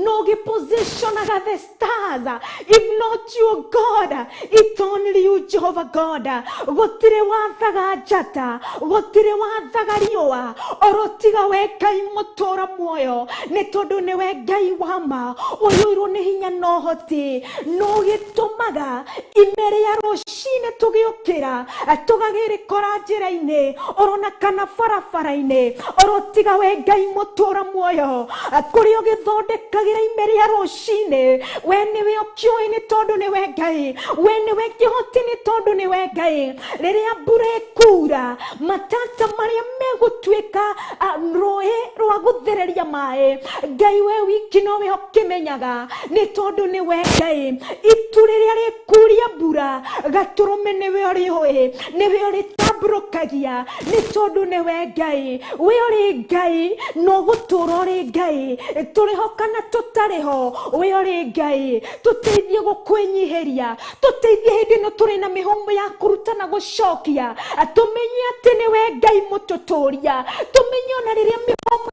no gĩpositionaga the stars if not you God it's only you Jehovah God gũtirĩ wathaga njata gũtirĩ wathaga riũa orotiga we Ngai mũtũra muoyo nĩ tondũ nĩwe Ngai wa ma ũiyũirwo nĩ hinya na ũhoti no gĩtũmaga ime rĩa rũcinĩ tũgĩũkĩra tũgagĩrĩkora njĩra-inĩ orona kana barabara-inĩ orotiga we Ngai mũtũra muoyo kũrĩa ũgĩthondekagĩra ime rĩa rũcinĩ we nĩwe ũkĩũĩ nĩ tondũ nĩwe Ngai we nĩwe kĩhoti nĩ tondũ nĩwe Ngai rĩrĩa mbura ĩkura matata marĩa megũtuĩka rũĩ rwa gũthereria maĩ Ngai we wiki nowe ũkĩmenyaga nĩ tondũ nĩwe Ngai itu rĩrĩa rĩkuria mbura Gatũrũme nĩwe ũrĩũĩ nĩwe ũrĩtambũrũkagia nĩ tondũ nĩwe Ngai we ũrĩ Ngai no gũtũra ũrĩ Ngai tũrĩho na tũtarĩ ho we ũrĩ Ngai tũteithie gũkwĩnyihĩria tũteithie hĩndĩ ĩno tũrĩ na mĩhũmũ ya kũruta na gũcokia tũmenye atĩ nĩwe Ngai mũtũtũria tũmenye ona rĩrĩa mĩhũmũ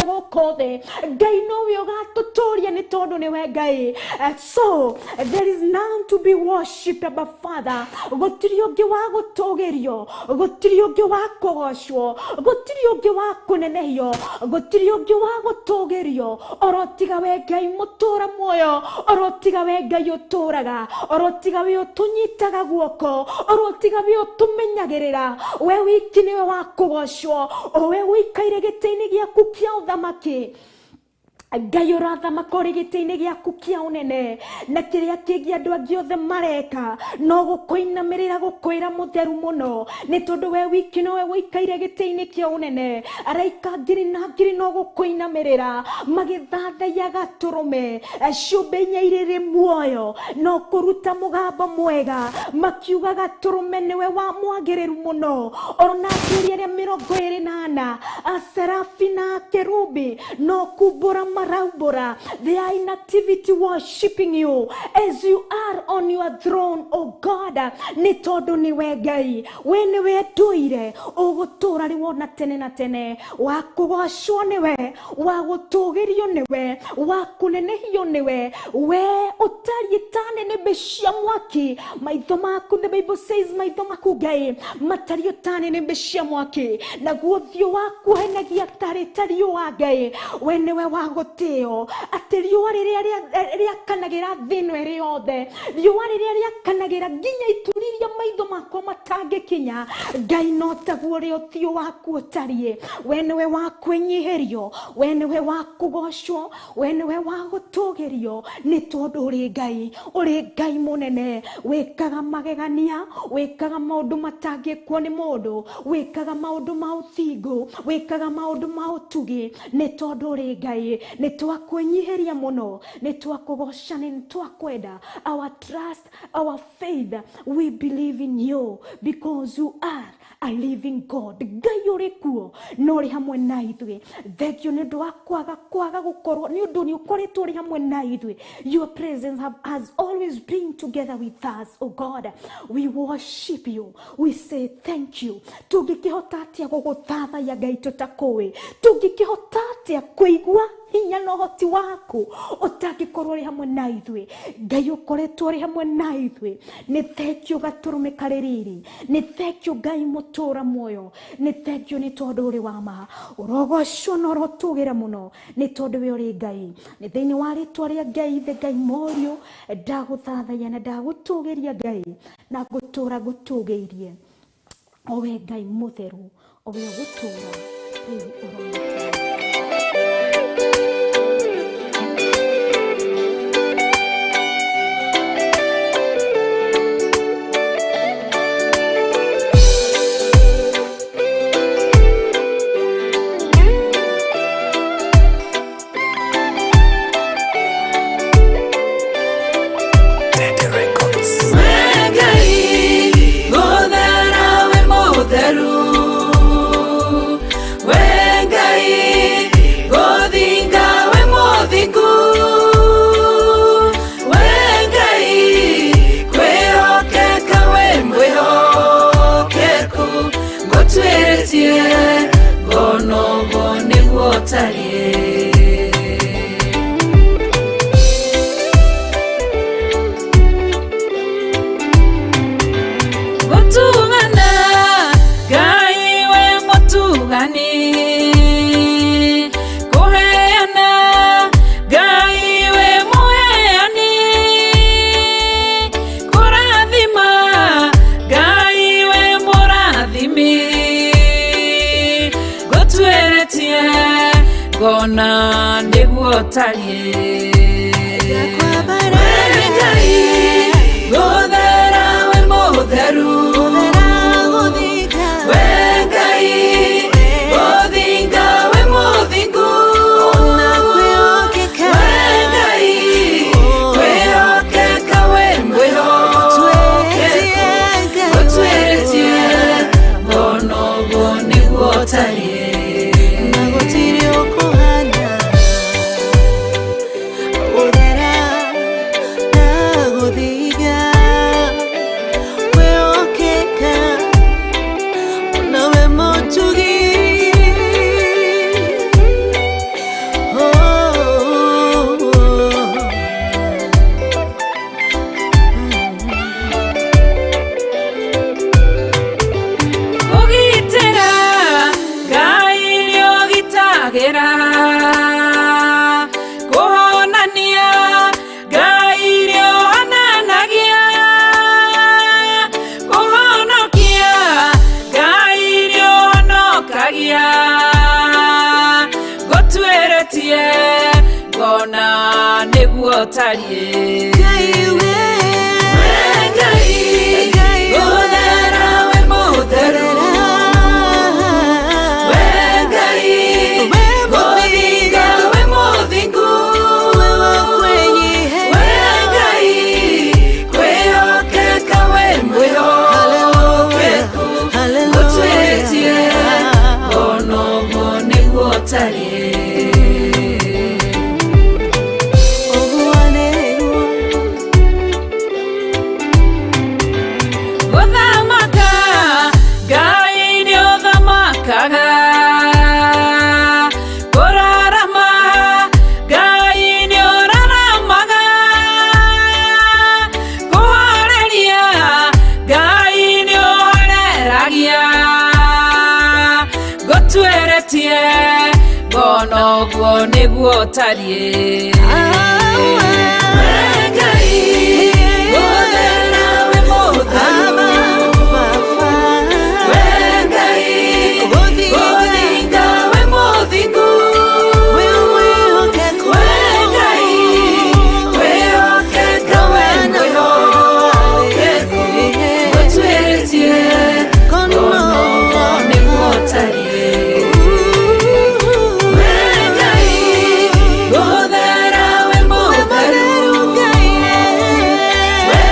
gũkothe Ngai nowe ũgatũtũria nĩ tondũ nĩwe Ngai so there is none to be worshipped above Father gũtirĩ ũngĩ wa gũtũgĩrio gũtirĩ ũngĩ wa kũgocwo gũtirĩ ũngĩ wa kũnenehio gũtirĩ ũngĩ wa gũtũgĩrio orotiga we Ngai mũtũra muoyo orotiga we Ngai ũtũraga orotiga we ũtũnyitaga guoko orotiga we ũtũmenyagĩrĩra we wiki nĩwe wa kũgocwo o we wĩikaire gĩtĩ-inĩ gĩaku kĩa ũthamaki Ngai ũrathama kũrĩ gĩtĩ-inĩ gĩaku kĩa ũnene, na kĩrĩa kĩngĩ andũ angĩ othe mareka no gũkũinamĩrĩra gũkwĩra mũtheru mũno, nĩ tondũ we wiki nowe wĩikaire gĩtĩ-inĩ kĩa ũnene. Araika ngiri na ngiri no gũkũinamĩrĩra magĩthathaiya gatũrũme, ciũmbe inya irĩ muoyo no kũruta mũgambo mwega makiuga gatũrũme nĩwe wa mwagĩrĩru mũno. Ona ngiri arĩa 24 aserafi na kerubi no kumbũra maraumbũra. They are in activity worshiping you as you are on your throne, oh God. Nĩ tondũ nĩwe Ngai, we nĩwe ndũire ũgũtũra rĩwona tene na tene, wa kũgocwo nĩwe, wa gũtũgĩrio nĩwe, wa kũnenehio nĩwe, we ũtariĩ ta nĩnĩmbĩ cia mwaki. Maitho maku, the Bible says, maitho maku Ngai matariĩ ta nĩnĩmbĩ cia mwaki, naguo ũthiũ waku ũhenagia tarĩ ta riũa Ngai. We nĩwe wa gũtĩo, atĩ riũa rĩrĩa rĩakanagĩra thĩ ĩno ĩrĩ yothe, riũa rĩrĩa rĩakanagĩra nginya ituriria maitho makwa matangĩkinya, Ngai no taguo rĩ ũthiũ waku ũtariĩ. We nĩwe wa kwĩnyihĩrio, we nĩwe wa kũgocwo, we nĩwe wa gũtũgĩrio, nĩ tondũ ũrĩ Ngai mũnene, wĩkaga magegania, wĩkaga maũndũ matangĩkwo nĩ mũndũ, wĩkaga maũndũ ma ũthingu, wĩkaga maũndũ ma ũtugi, nĩ tondũ ũrĩ Ngai. Nĩ twakwĩnyihĩria mũno, nĩ twakũgoca, nĩ twakwenda. Our trust, our faith, we believe in you because you are a living God. Ngai ũrĩ kuo no ũrĩ hamwe na ithuĩ. Thengio nĩ ũndũ wa kwaga gũkorwo, nĩ ũndũ nĩ ũkoretwo ũrĩ hamwe na ithuĩ. Your presence has always been together with us, oh God. We worship you, we say thank you. Tũngĩkĩhota atĩa gũgũthathaiya Ngai tũtakũĩ? Tũngĩkĩhota atĩa kũigua hinya na ũhoti waku ũtangĩkorwo ũrĩ hamwe na ithuĩ? Ngai ũkoretwo ũrĩ hamwe na ithuĩ. Nĩ thengio gatũrũme karĩ riri, nĩ thengio Ngai mũtũra muoyo, nĩ thengio nĩ tondũ ũrĩ wa ma, ũrogocwo na ũrotũgĩra mũno, nĩ tondũ we ũrĩ Ngai. Nĩ thĩinĩ wa rĩtwa rĩa Ngai, the Ngai Mũriũ, ndagũthathaiya na ndagũtũgĩria Ngai, na ngũtũra ngũtũgĩirie o we Ngai mũtheru, o we ũgũtũra rĩu ũromũtũra. Gona nĩguo tariĩ gũthera we mũtheru, we Ngai gũthinga we mũthingu, we Ngai kwĩhokeka we mwĩhokeku, gũtuĩrĩtie ngona ũguo nĩguo tariĩ. Gũthera na gũthiĩ ũtariĩ Ngai gũthera we mũtheru we Ngai gũthinga we mũthingu we Ngai kwĩhokeka we mwĩhokeku ũtwĩtie ona ũguo nĩguo ũtariĩ Bonoguo nĩguo ũtariĩ Ngai gũthera we mũtheru we Ngai gũthinga we mũthingu we Ngai kwĩhokeka we mwĩhokeku ũtwĩrĩtie bonoguo nĩguo ũtariĩ we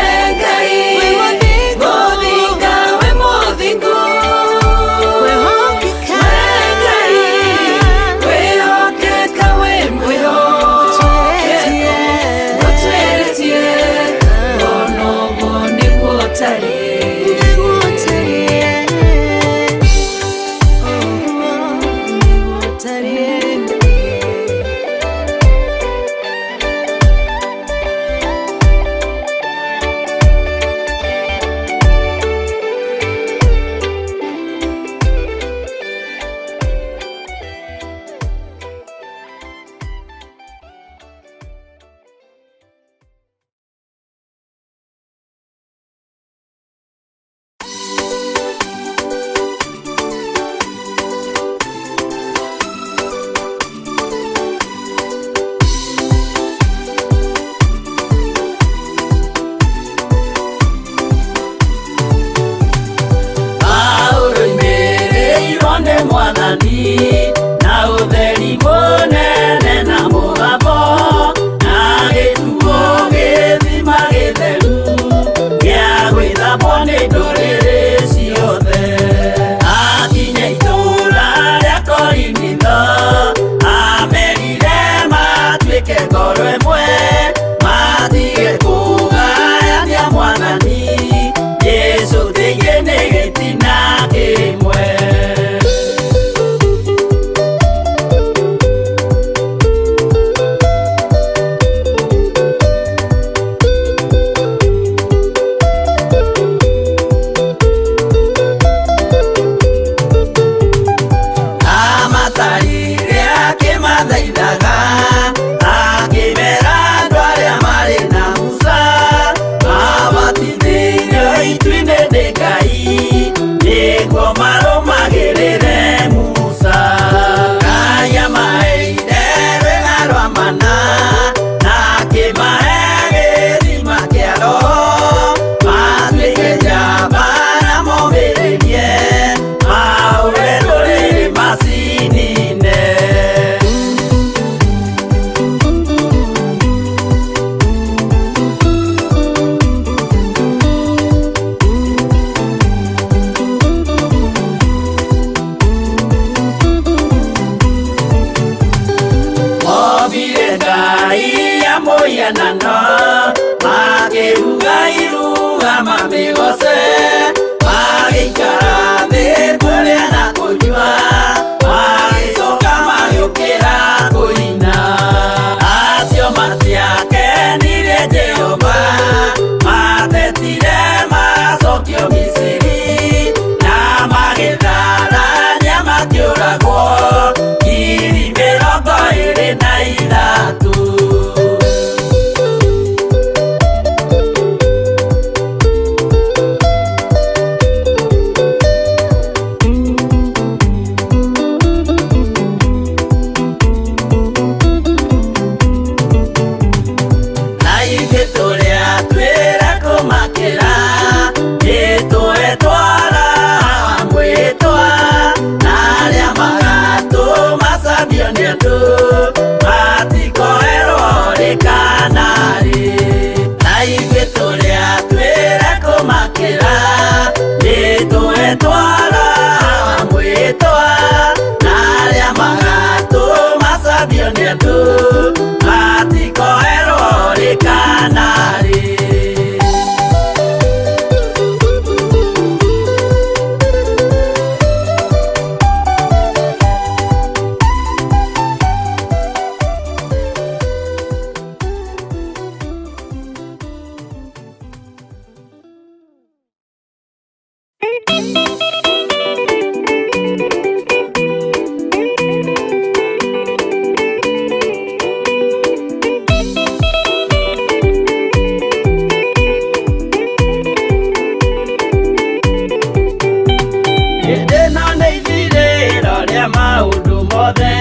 Ĩno nĩ ithirĩro rĩa maũndũ mothe,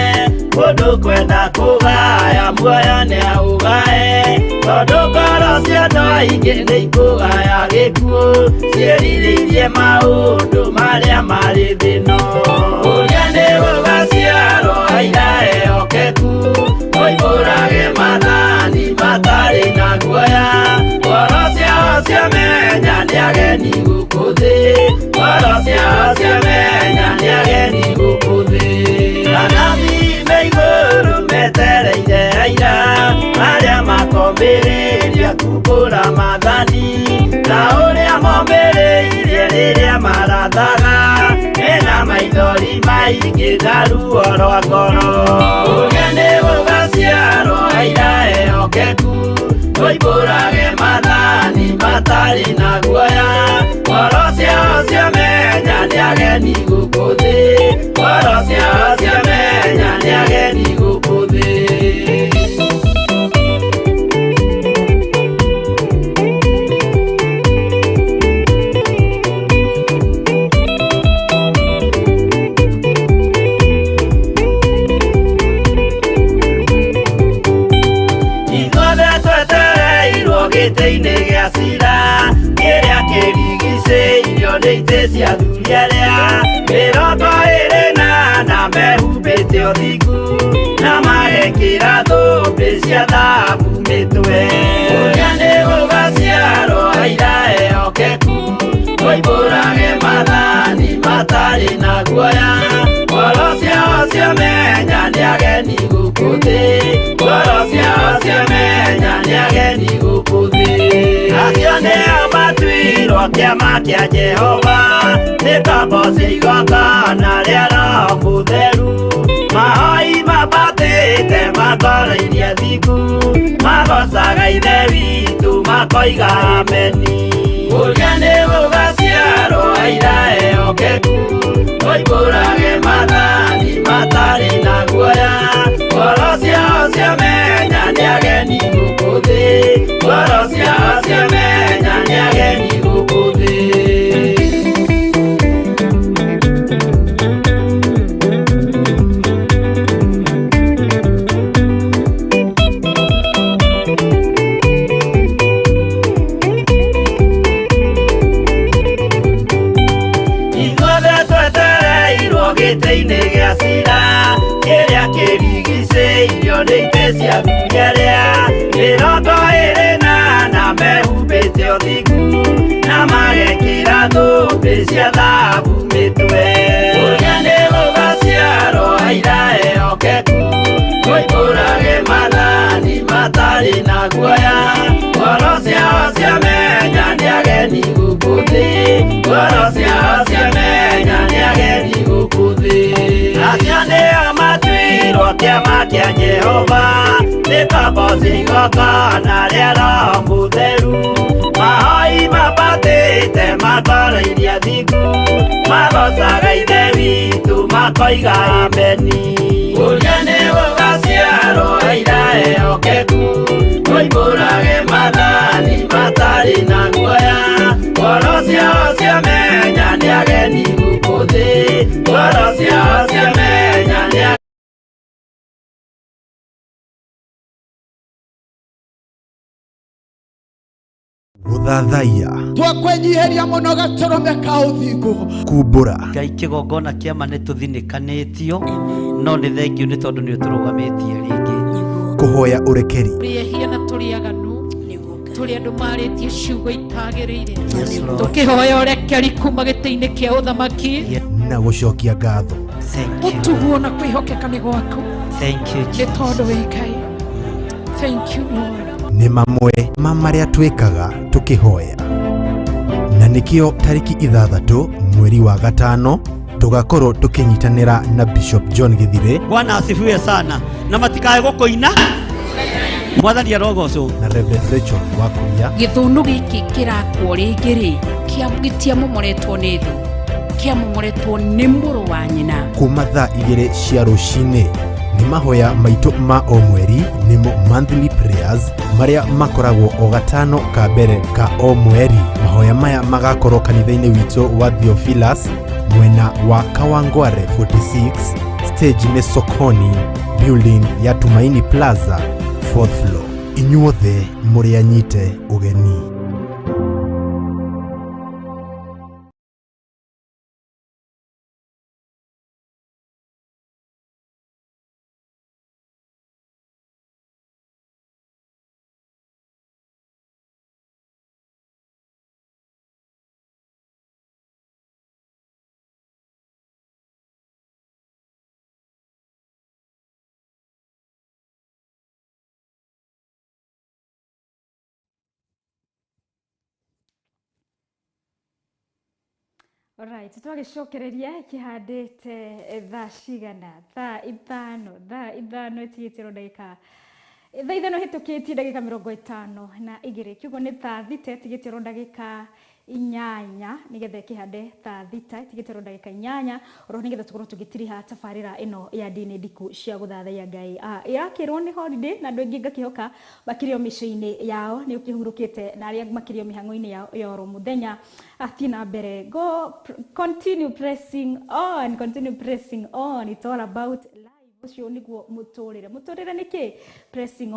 mũndũ kwenda kũgaya muoyo nĩ aũgae, tondũ ngoro cia andũ aingĩ nĩ ikũgaya gĩkuũ, ciĩrirĩirie maũndũ marĩa marĩ thĩno. Ũrĩa nĩ gũgaciarwo aira ehokeku, moimbũrage mathani matarĩ na guoya, ngoro ciao ciamenya nĩ ageni gũkũ thĩ, ngoro ciao ciamenya nĩ ageni gũkũ thĩ. Anathi me igũrũ metereire aira, arĩa makombĩrĩria kumbũra mathani, na ũrĩa mombĩrĩirie rĩrĩa marathaga, mena maithori maingĩ na ruo rwa ngoro. Ũrĩa nĩ gũgaciarwo aira ehokeku, moimbũrage mathani matarĩ na guoya, ngoro ciao ciamenya nĩ ageni gũkũ thĩ, ngoro ciao ciamenya nĩ ageni gũkũ thĩ. Gĩtĩ-inĩ gĩa cira kĩrĩa kĩrigicĩirio nĩ itĩ cia athuri arĩa 28 mehumbĩte ũthingu, na magekĩra thũmbĩ cia thahabu mĩtwe. Ũrĩa nĩ gũgaciarwo aira ehokeku, moimbũrage mathani matarĩ na guoya, ngoro ciao ciamenya nĩ ageni gũkũ thĩ, ngoro ciao ciamenya nĩ ageni gũkũ thĩ. Acio nĩo matuirwo kĩama kĩa Jehova, nĩ ngombo cia igongona rĩa Roho Mũtheru, mahoi mabatĩte makoro-irie thingu, magocaga ithe witũ makoiga ameni. Ũrĩa nĩ gũgaciarwo aira ehokeku, moimbũrage mathani matarĩ na guoya, ngoro ciao ciamenya nĩ ageni gũkũ thĩ, ngoro ciao ciamenya nĩ ageni gũkũ thĩ. Gĩtĩ-inĩ gĩa cira kĩrĩa kĩrigicĩirio nĩ itĩ cia athuri arĩa 28 mehumbĩte ũthingu, na magekĩra thũmbĩ cia thahabu mĩtwe. Ũrĩa nĩ gũgaciarwo aira ehokeku, moimbũrage mathani matarĩ na guoya, ngoro ciao ciamenya nĩ ageni gũkũ thĩ, ngoro ciao ciamenya nĩ ageni gũkũ thĩ. Acio nĩo matuirwo kĩama kĩa Jehova, nĩ ngombo cia igongona rĩa Roho Mũtheru, mahoi mabatĩte makoro-irie thingu, magocaga ithe witũ makoiga ameni. Ũrĩa nĩ gũgaciarwo aira ehokeku, moimbũrage mathani matarĩ na guoya, ngoro ciao ciamenya nĩ ageni gũkũ thĩ, ngoro ciao ciamenya nĩ ageni. Gũthathaiya, twakwenyiheria mũno gatũrũme ka ũthingu, kumbũra, Ngai kĩgongona kĩa ma nĩ tũthinĩkanĩtio, no nĩ thengiũ nĩ tondũ nĩ ũtũrũgamĩtie rĩngĩ. kũhoya ũrekeri, tũrĩehia na tũrĩ aganu, tũrĩ andũ marĩtie ciugo itagĩrĩire, tũkĩhoya ũrekeri kuma gĩtĩ-inĩ kĩa ũthamaki, na gũcokia ngatho. ũtuguo na kwĩhokeka nĩ gwaku, nĩ tondũ wĩ Ngai. Thank you Lord. Nĩ mamwe ma marĩa twĩkaga tũkĩhoya, na nĩkĩo tarĩki 6 mweri wa gatano tugakorwo tukinyitanira na Bishop John Githire. Bwana asifiwe sana. Na matikae gũkũina mwathani arogocwo na Reverend Rachel Wakuria. Gĩthũnũ gĩkĩ kĩrakwo rĩngĩ gĩtiamomoretwo nĩ thũ, kĩamomoretwo nĩ mũrũ wa nyina. Kuma thaa 2 cia rũcinĩ nĩ mahoya maitũ ma o mweri nĩmo monthly prayers maria makoragwo o gatano ka mbere ka o mweri. Mahoya maya magakorwo kanitha-inĩ witũ wa Theophilus mwena wa Kawangware 46, stage nĩ Sokoni, building ya Tumaini Plaza, 4th floor. Inyuothe mũrĩ anyite ũgeni. Alright, twagicokereria kihandite thaa cigana thaa ithano etigitiro ndagika thaa ithano hitukitie ndagika 50 na igiri kiugo ni thaa thita etigitiro ndagika inyanya nigetha kihande thaa thita etigitiro ndagika inyanya oro nigetha tukorwo tugitiriha tafarira ino ya dini ndiku cia guthathaiya Ngai irakirwo ni holiday na andu aingi ngakihoka bakirio miciini yao ni ukihurukite na aria makirio mihango-ini yao oro muthenya atina mbere go continue pressing on. It's all about life. Ucio niguo muturire niki pressing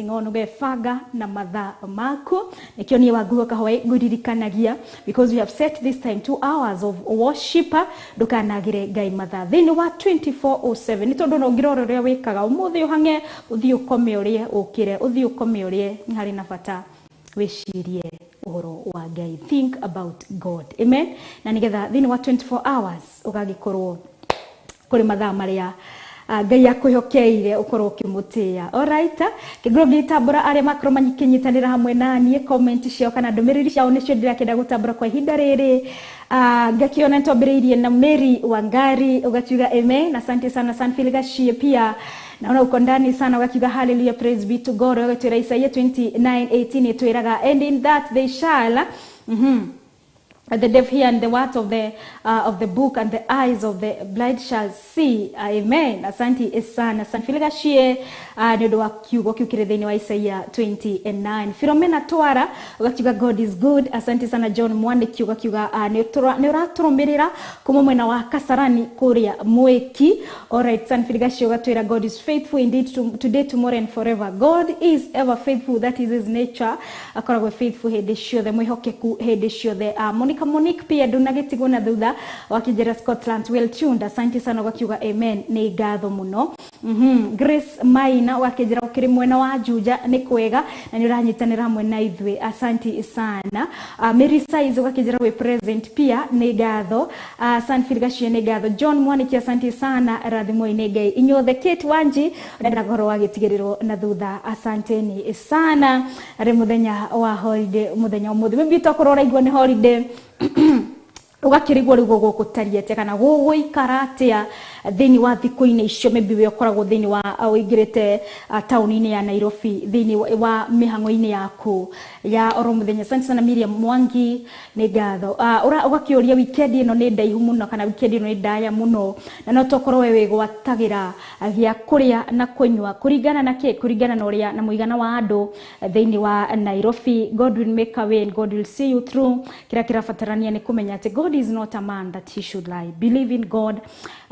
on ugefanga na mathaa maku nikio ni waguo kahoi guririkanagia because we have set this time 2 hours of worship ndukanagire Ngai mathaa thini wa 24/7 ni tondu no ngiroro ria wikaga umuthi uhange uthio kome urie ukire uthio kome urie ni hari na bata wicirie uhoro wa Ngai. Think about God, amen. Na nigetha thini wa 24 hours ugagikorwo kuri mathaa maria Ngai akwihokeire ukorwo ukimutia. Alright, kigro gitambura aria makro manyikinyitanira hamwe nanie comment cio kana ndumiriri ciao nicio ndirakenda gutambura kwa ihinda riri. Ngakiona ntobiririe na Mary Wangari ugakiuga amen. Asante sana Sanfili Gashie pia naona uko ndani sana ugakiuga hallelujah, praise be to God. Ugatwira Isaiah 29:18 itwiraga and in that they shall the deaf hear and the words of the book and the eyes of the blind shall see. Amen. Asante sana Sanfiliga shie ndio wa kiugo kiukire thini wa Isaiah 29. Philomena Twara ugakiuga God is good. Asante sana John Mwande kiugo kiuga ni uraturumbirira kuma mwena wa Kasarani kuria Mweki. Alright, Sanfiliga shie ugatwira God is faithful indeed today, tomorrow and forever. God is ever faithful, that is his nature. Akoragwo faithful hede ciothe mwihokeku hede ciothe. Monique pia dunagetigwo na thutha wakijera Scotland well tuned. Asante sana wakiuga amen ni ngatho muno. Grace Maina wakijera ukiri mwena wa Juja ni kwega na ni uranyitanira hamwe na ithwe. Asante sana. Mary Size wakijera we present pia ni ngatho. Sanfil Gashie ni ngatho. John Mwaniki asante sana. Rathimo Inege inyothe Kate Wanji ndagoro wagitigirirwo na thutha. Asante ni sana. Ari muthenya wa holiday muthenya umuthi mbito kurora igwa ni holiday ugakirigwo rigo gukutariete kana guguikaratia thini wa thikuine icio maybe we okoragwo thini wa uingirite tauni-ini ya Nairobi thini wa mihango-ini yaku ya oro muthenya. Asante sana Miriam Mwangi ni ngatho. Ugakiuria weekend ino ni ndaihu muno kana weekend ino ni ndaya muno na no tokorwo wewe gwatagira gya kuria na kunywa kuringana na kuringana na uria na muigana wa andu thini wa Nairobi. God will make a way and God will see you through. Kira kirafatarania ni kumenya ati God is not a man that he should lie. Believe in God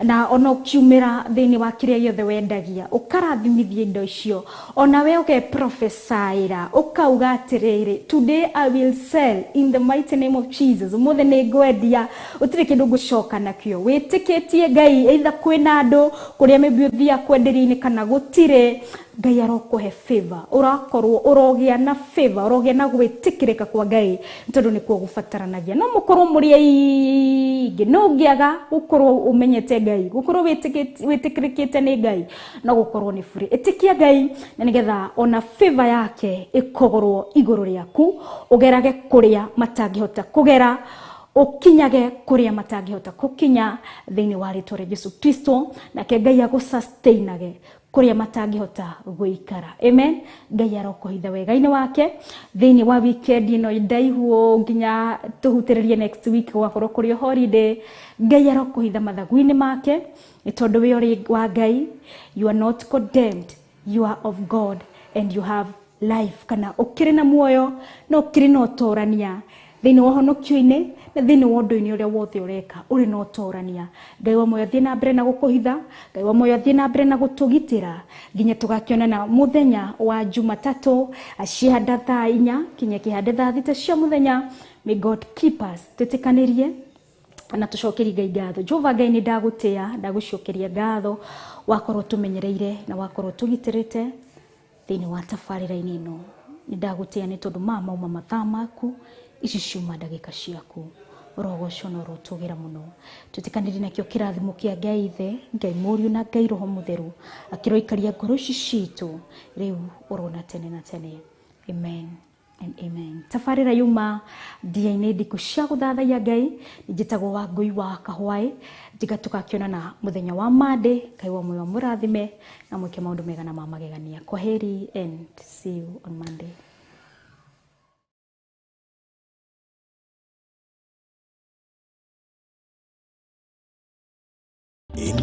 na ono kiumira thini wa kiria yothe wendagia ukarathimithia indo icio ona we uke prophesyaira ukauga atiriri today I will sell in the mighty name of Jesus. Muthe ni ngwendia utire kindu gucoka nakio witikitie Ngai either kwina andu kuria maybe uthia kwenderia-ini kana gutire Ngai arokuhe favor urakorwo urogia na favor urogia na gwitikirika kwa Ngai tondu ni kuo gufataranagia no mukorwo muri aingi no ngiaga gukorwo umenyete Ngai gukorwo witikirikite ni Ngai no gukorwo ni free itikia Ngai na nigetha ona favor yake ikogorwo iguru riaku ugerage kuria matangihota kugera ukinyage kuria matangihota kukinya thini wa ritwa ria Yesu Kristo na ke Ngai agusustainage kuria matangihota guikara. Amen. Ngai arokuhitha wega-ini wake thini wa weekend ino ndaihu nginya tuhutiririe next week gwakorwo kuri holiday. Ngai arokuhitha mathagu-ini make ni tondu we uri wa Ngai. You are not condemned, you are of God and you have life. Kana ukiri na muoyo no ukiri no torania thini wa honokio-ini na thini wa undu-ini uria wothe ureka uri no torania. Ngai wa moyo thie na mbere na gukuhitha, Ngai wa moyo thie na mbere na gutugitira nginya tugakionana muthenya wa Jumatatu acihanda thaa 4 kinya kihande thaa 6 cia muthenya. May God keep us. Tutikanirie na tucokerie Ngai ngatho. Jehova Ngai ni ndagutia, ndagucokeria ngatho wakorwo tumenyereire na wakorwo tugitirite thini wa tabarĩra-inĩ ino. Ni ndagutia ni tondu mauma mathaa maku ici ciuma ndagĩka ciaku. Rogoco no rotugira muno. Tutikanire nakio kirathimo kia Ngai Ithe, Ngai Mũriũ na Ngai Roho Mũtheru akiroikaria ngoro ici citu riu urona tene na tene. Amen and amen. Tabarĩra yuma ndia-inĩ ndiku cia gũthathaiya Ngai njĩtagwo Wangui wa Kahwaĩ. Ndiga tugakionana muthenya wa Monday. Ngai wa moyo mũrathime na mwĩke maũndũ mega na ma magegania. Kwaheri and see you on Monday.